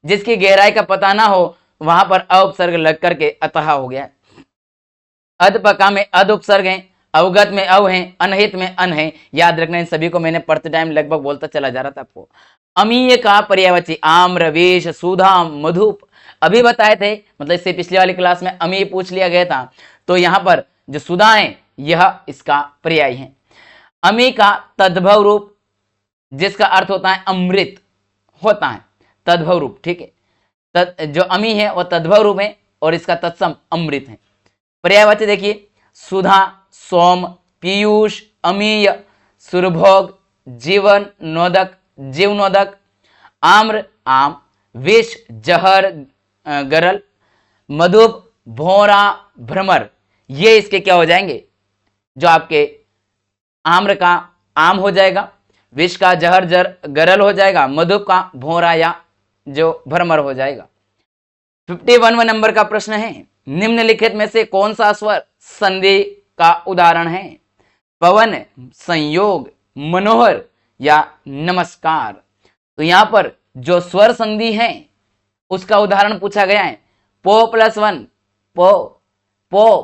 जिसकी गहराई का पता ना हो वहां पर अ उपसर्ग लग करके अतः हो गया। अधपका में अध उपसर्ग है, अवगत में अव है, अनहित में अन है। याद रखना, इन सभी को मैंने पढ़ते टाइम लगभग बोलता चला जा रहा था आपको। अमीय का पर्यायवाची आम्र, वेश, सुधा, मधुप। अभी बताए थे, मतलब इससे पिछले वाली क्लास में अमीय पूछ लिया गया था। तो यहां पर जो सुधा है यह इसका पर्याय है। अमी का तद्भव रूप, जिसका अर्थ होता है अमृत होता है, तद्भव रूप। ठीक है, जो अमी है वह तद्भव रूप है और इसका तत्सम अमृत है। पर्यायवाची देखिए, सुधा, सोम, पीयूष, अमीय, सुरभोग, जीवन नोदक, जीवनोदक। आम्र, आम, विष, जहर, गरल, मधुप, भोरा, भ्रमर। ये इसके क्या हो जाएंगे? जो आपके आम्र का आम हो जाएगा, विष का जहर गरल हो जाएगा, मधुप का भोरा या जो भ्रमर हो जाएगा। 51वां नंबर का प्रश्न है, निम्नलिखित में से कौन सा स्वर संधि का उदाहरण है? पवन, संयोग, मनोहर या नमस्कार। तो यहां पर जो स्वर संधि है उसका उदाहरण पूछा गया है। पो प्लस वन, पो, पो,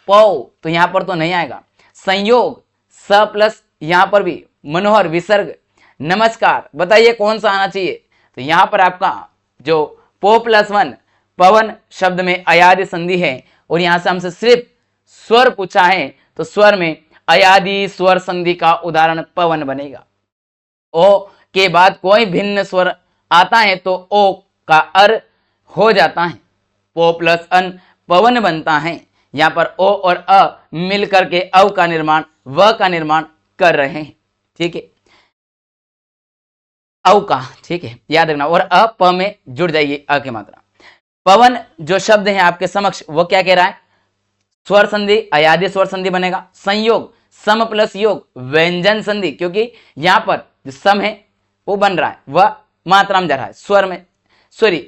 पो, तो यहां पर तो नहीं आएगा। संयोग, स प्लस यहां पर भी मनोहर, विसर्ग, नमस्कार। बताइए कौन सा आना चाहिए? तो यहां पर आपका जो पो प्लस वन, पवन शब्द में अयादि संधि है, और यहां से हमसे सिर्फ स्वर पूछा है, तो स्वर में अयादि स्वर संधि का उदाहरण पवन बनेगा। ओ के बाद कोई भिन्न स्वर आता है तो ओ का अर हो जाता है, पो प्लस अन पवन बनता है। यहां पर ओ और अ मिलकर के अव का निर्माण, व का निर्माण कर रहे हैं। ठीक है, अव का, ठीक है, याद रखना। और अ प में जुड़ जाएगी अ की मात्रा। पवन जो शब्द है आपके समक्ष, वो क्या कह रहा है? स्वर संधि, अयादि स्वर संधि बनेगा। संयोग, सम प्लस योग, व्यंजन संधि, क्योंकि यहां पर जो सम है वो बन रहा है, वह मात्रा में जा रहा है, स्वर में, सॉरी,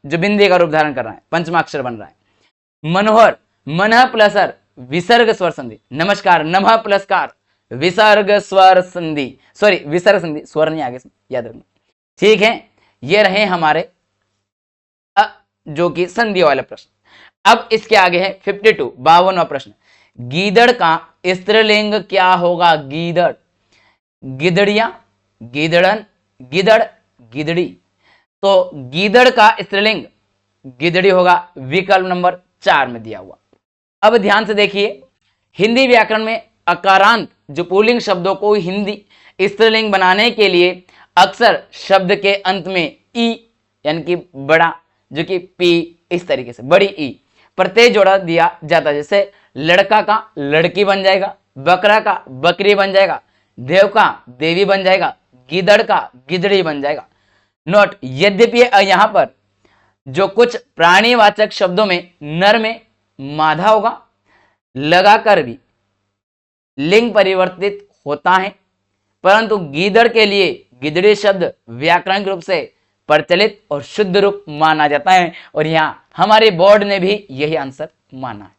जो बिंदी का रूप धारण कर रहा है, पंचमाक्षर बन रहा है। मनोहर, मन प्लस अर, विसर्ग स्वर संधि। नमस्कार, नमः प्लस कार, विसर्ग स्वर संधि, सॉरी विसर्ग संधि, स्वर नहीं आगे, याद रखना। ठीक है, ये रहे हमारे जो कि संधि वाले प्रश्न। अब इसके आगे है 52, 52वां प्रश्न। गीदड़ का स्त्रीलिंग क्या होगा? गीदड़, गिदड़िया, गीदड़न, गिदड़, गिदड़ी। तो गीदड़ का स्त्रीलिंग गिदड़ी होगा, विकल्प नंबर 4 में दिया हुआ। अब ध्यान से देखिए, हिंदी व्याकरण में अकारांत जो पुल्लिंग शब्दों को हिंदी स्त्रीलिंग बनाने के लिए अक्सर शब्द के अंत में ई यानी कि बड़ा, जो कि पी, इस तरीके से बड़ी ई प्रत्यय जोड़ा दिया जाता है। जैसे लड़का का लड़की बन जाएगा, बकरा का बकरी बन जाएगा, देव का देवी बन जाएगा, गिदड़ का गिदड़ी बन जाएगा। नोट, यद्यपि यहां पर जो कुछ प्राणीवाचक शब्दों में नर में माधा होगा, लगाकर भी लिंग परिवर्तित होता है, परंतु गीदड़ के लिए गिदड़ी शब्द व्याकरणिक रूप से प्रचलित और शुद्ध रूप माना जाता है, और यहां हमारे बोर्ड ने भी यही आंसर माना है।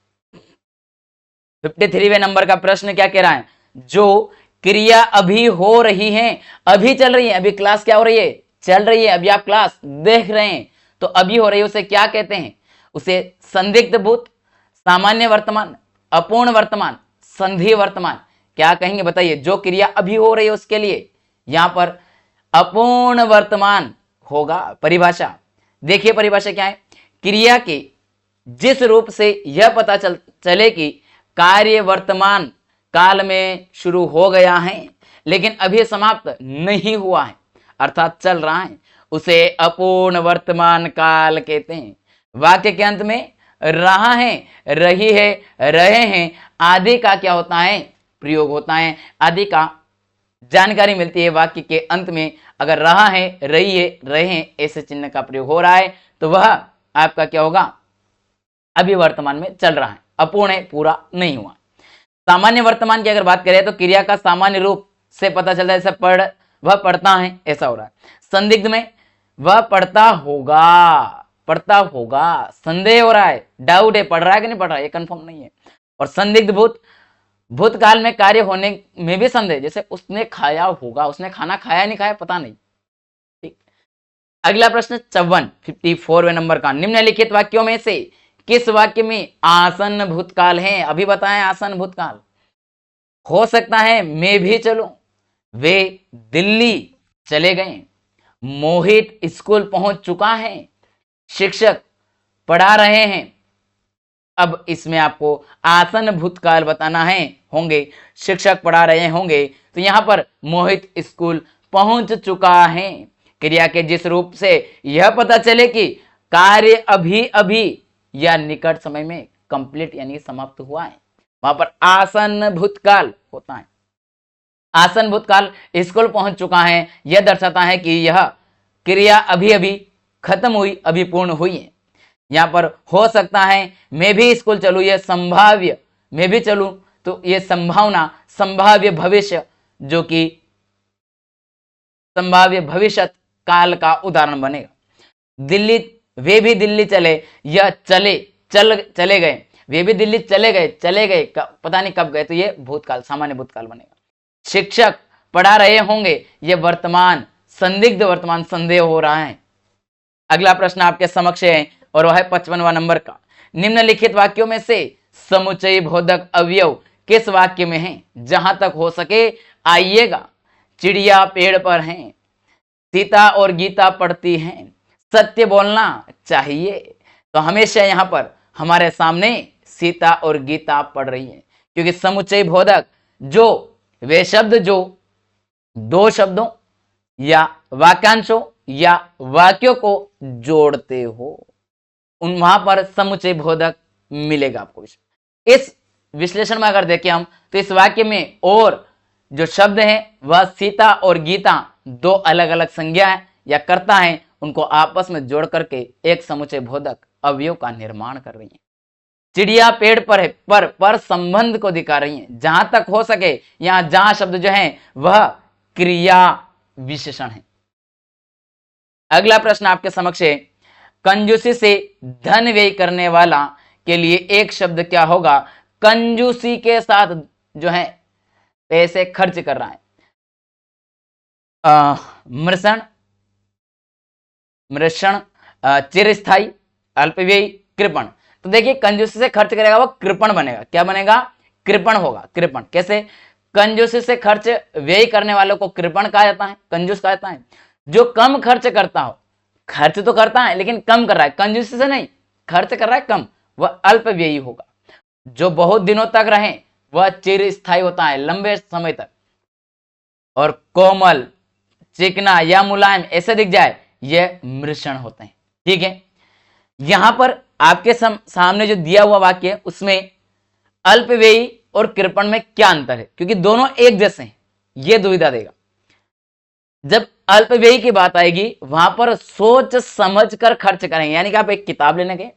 53वें नंबर का प्रश्न क्या कह रहा है? जो क्रिया अभी हो रही है, अभी चल रही है, अभी क्लास क्या हो रही है? चल रही है, अभी आप क्लास देख रहे हैं, तो अभी हो रही है, उसे क्या कहते हैं? उसे संदिग्ध भूत, सामान्य वर्तमान, अपूर्ण वर्तमान, संधि वर्तमान, क्या कहेंगे बताइए? जो क्रिया अभी हो रही है उसके लिए यहां पर अपूर्ण वर्तमान होगा। परिभाषा देखिए, परिभाषा क्या है? क्रिया के जिस रूप से यह पता चले कि कार्य वर्तमान काल में शुरू हो गया है लेकिन अभी समाप्त नहीं हुआ है, अर्थात चल रहा है, उसे अपूर्ण वर्तमान काल कहते हैं। वाक्य के अंत में रहा है, रही है, रहे हैं आदि का क्या होता है? प्रयोग होता है। आदि का जानकारी मिलती है वाक्य के अंत में। अगर रहा है, रही है, रहे हैं ऐसे चिन्ह का प्रयोग हो रहा है तो वह आपका क्या होगा? अभी वर्तमान में चल रहा है, अपूर्ण है, पूरा नहीं हुआ। सामान्य वर्तमान की अगर बात करें तो क्रिया का सामान्य रूप से पता चलता है, जैसे वह पढ़ता है, ऐसा हो रहा है। संदिग्ध में वह पढ़ता होगा, संदेह हो रहा है, डाउट है, पढ़ रहा है कि नहीं पढ़ रहा है, ये कंफर्म नहीं है। और संदिग्ध भूत, भूतकाल में कार्य होने में भी संदेह, जैसे उसने खाया होगा, उसने खाना खाया नहीं खाया पता नहीं। ठीक, अगला प्रश्न 54वें नंबर का, निम्नलिखित वाक्यों में से किस वाक्य में आसन्न भूतकाल है? अभी बताएं, आसन्न भूतकाल हो सकता है मैं भी चलूं, वे दिल्ली चले गए, मोहित स्कूल पहुंच चुका है, शिक्षक पढ़ा रहे हैं। अब इसमें आपको आसन्न भूतकाल बताना है, होंगे शिक्षक पढ़ा रहे होंगे, तो यहां पर मोहित स्कूल पहुंच चुका है। क्रिया के जिस रूप से यह पता चले कि कार्य अभी अभी या निकट समय में कंप्लीट यानी समाप्त हुआ है, वहां पर आसन्न भूतकाल होता है। आसन्न भूतकाल स्कूल पहुंच चुका है, यह दर्शाता है कि यह क्रिया अभी अभी खत्म हुई, अभी पूर्ण हुई है। यहां पर हो सकता है मैं भी स्कूल चलूं, यह संभाव्य, मैं भी चलूं तो यह संभावना, संभाव्य भविष्य, जो कि संभाव्य भविष्य काल का उदाहरण बनेगा। दिल्ली, वे भी दिल्ली चले, यह चले गए, वे भी दिल्ली चले गए, पता नहीं कब गए, तो ये भूतकाल, सामान्य भूतकाल बनेगा। शिक्षक पढ़ा रहे होंगे, यह वर्तमान, संदिग्ध वर्तमान, संदेह हो रहा है। अगला प्रश्न आपके समक्ष है और वह है 55वां नंबर का, निम्नलिखित वाक्यों में से समुच्चयी बोधक अवयव किस वाक्य में है? जहां तक हो सके आइएगा, चिड़िया पेड़ पर हैं, सीता और गीता पढ़ती हैं, सत्य बोलना चाहिए। तो हमेशा यहां पर हमारे सामने सीता और गीता पढ़ रही है, क्योंकि समुच्चय बोधक जो वे शब्द जो दो शब्दों या वाक्यांशों या वाक्यों को जोड़ते हो, उन वहां पर समुच्चय बोधक मिलेगा आपको। इस विश्लेषण में अगर देखें हम तो इस वाक्य में और जो शब्द हैं वह सीता और गीता दो अलग अलग संज्ञा या कर्ता हैं, उनको आपस में जोड़ करके एक समुच्चय बोधक अवयव का निर्माण कर रही है। चिड़िया पेड़ पर है, पर संबंध को दिखा रही है। जहां तक हो सके यहां जहां शब्द जो है वह क्रिया विशेषण है। अगला प्रश्न आपके समक्ष है, कंजूसी से धन व्यय करने वाला के लिए एक शब्द क्या होगा? कंजूसी के साथ जो है पैसे खर्च कर रहा है, मृषण, चिरस्थायी, अल्पव्ययी, कृपण। तो देखिए कंजूसी से खर्च करेगा वो कृपण बनेगा। क्या बनेगा? कृपण होगा। कृपण कैसे? कंजूसी से खर्च व्यय करने वालों को कृपण कहा जाता है, कंजूस कहा जाता है। जो कम खर्च करता हो, खर्च तो करता है लेकिन कम कर रहा है, कंजूसी से नहीं, खर्च कर रहा है कम, वह अल्प व्ययी होगा। जो बहुत दिनों तक रहे वह चिरस्थायी होता है, लंबे समय तक। और कोमल, चिकना या मुलायम ऐसे दिख जाए, यह मृषण होते हैं। ठीक है, यहां पर आपके सामने जो दिया हुआ वाक्य है उसमें अल्पव्ययी और कृपण में क्या अंतर है, क्योंकि दोनों एक जैसे हैं, यह दुविधा देगा। जब अल्पव्ययी की बात आएगी वहां पर सोच समझ कर खर्च करेंगे, यानी कि आप एक किताब लेने गए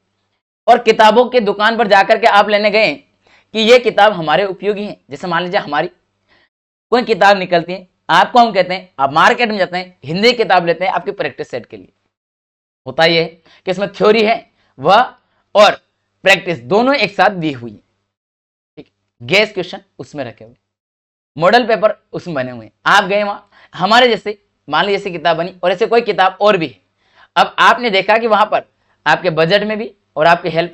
और किताबों की दुकान पर जाकर के आप लेने गए कि यह किताब हमारे उपयोगी है। जैसे मान लीजिए हमारी कोई किताब निकलती है, आपको हम कहते हैं, आप मार्केट में जाते हैं, हिंदी किताब लेते हैं आपकी प्रैक्टिस सेट के लिए। होता यह है कि इसमें थ्योरी है वह और प्रैक्टिस दोनों एक साथ दी हुई है। ठीक, गेस क्वेश्चन उसमें रखे हुए, मॉडल पेपर उसमें बने हुए हैं। आप गए वहां, हमारे जैसे मान लीजिए ऐसी किताब बनी और ऐसे कोई किताब और भी है। अब आपने देखा कि वहां पर आपके बजट में भी और आपके हेल्प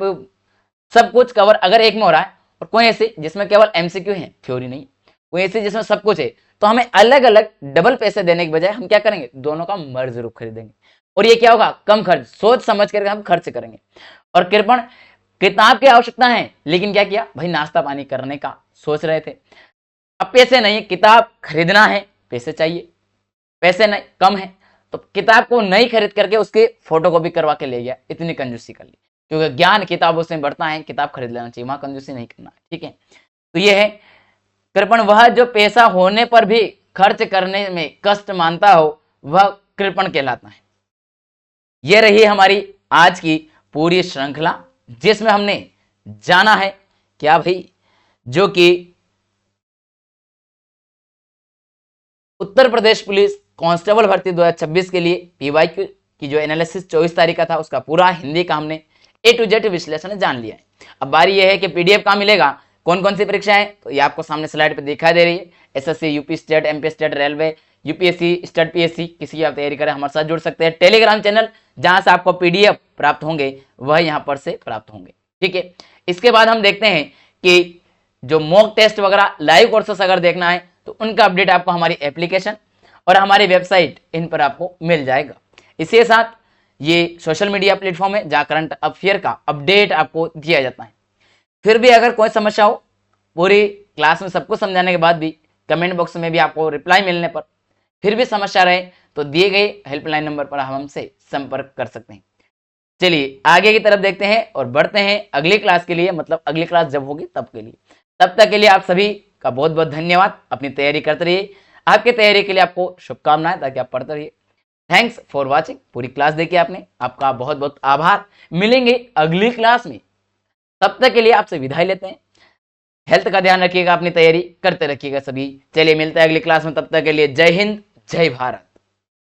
सब कुछ कवर अगर एक में हो रहा है, और कोई ऐसे जिसमें केवल एमसीक्यू है, थ्योरी नहीं, कोई ऐसे जिसमें सब कुछ है, तो हमें अलग अलग डबल पैसे देने के बजाय हम क्या करेंगे, दोनों का मर्ज रूप खरीदेंगे। और ये क्या होगा, कम खर्च, सोच समझ करके हम खर्च करेंगे। और कृपण, किताब की आवश्यकता है लेकिन क्या किया भाई, नाश्ता पानी करने का सोच रहे थे, अब पैसे नहीं, किताब खरीदना है, पैसे चाहिए, पैसे नहीं कम है, तो किताब को नहीं खरीद करके उसके फोटोकॉपी करवा के ले गया, इतनी कंजूसी कर ली। क्योंकि ज्ञान किताबों से बढ़ता है, किताब खरीद लेना चाहिए, वहां कंजूसी नहीं करना है। ठीक है, तो ये है कृपण, वह जो पैसा होने पर भी खर्च करने में कष्ट मानता हो वह कृपण कहलाता है। यह रही हमारी आज की पूरी श्रृंखला, जिसमें हमने जाना है क्या भाई, जो कि उत्तर प्रदेश पुलिस कांस्टेबल भर्ती 2026 के लिए पीवाईक्यू की जो एनालिसिस 24 तारीख का था, उसका पूरा हिंदी का हमने ए टू जेड विश्लेषण जान लिया है। अब बारी यह है कि पीडीएफ कहाँ मिलेगा, कौन कौन सी परीक्षाएं, तो ये आपको सामने स्लाइड पे दिखाई दे रही है। SSC, UP state, MP state, railway, UPSC, state PSC, किसी की आप तैयारी करें हमारे साथ जुड़ सकते हैं। टेलीग्राम चैनल जहां से आपको पीडीएफ प्राप्त होंगे वह यहाँ पर से प्राप्त होंगे। ठीक है, इसके बाद हम देखते हैं कि जो मॉक टेस्ट वगैरह लाइव कोर्सेस अगर देखना है तो उनका अपडेट आपको हमारी एप्लीकेशन और हमारी वेबसाइट इन पर आपको मिल जाएगा। इसी के साथ ये सोशल मीडिया प्लेटफॉर्म है जहां करंट अफेयर का अपडेट आपको दिया जाता है। फिर भी अगर कोई समस्या हो, पूरी क्लास में सबको समझाने के बाद भी कमेंट बॉक्स में भी आपको रिप्लाई मिलने पर फिर भी समस्या रहे तो दिए गए हेल्पलाइन नंबर पर हम हमसे संपर्क कर सकते हैं। चलिए आगे की तरफ देखते हैं और बढ़ते हैं अगली क्लास के लिए, मतलब अगली क्लास जब होगी तब के लिए। तब तक के लिए आप सभी का बहुत बहुत धन्यवाद। अपनी तैयारी करते रहिए, आपकी तैयारी के लिए आपको शुभकामनाएं, ताकि आप पढ़ते रहिए। Thanks for watching. पूरी क्लास देखी आपने, आपका बहुत बहुत आभार। मिलेंगे अगली क्लास में, तब तक के लिए आपसे विदाई लेते हैं। हेल्थ का ध्यान रखिएगा, अपनी तैयारी करते रखिएगा सभी। चलिए मिलते हैं अगली क्लास में, तब तक के लिए जय हिंद, जय भारत।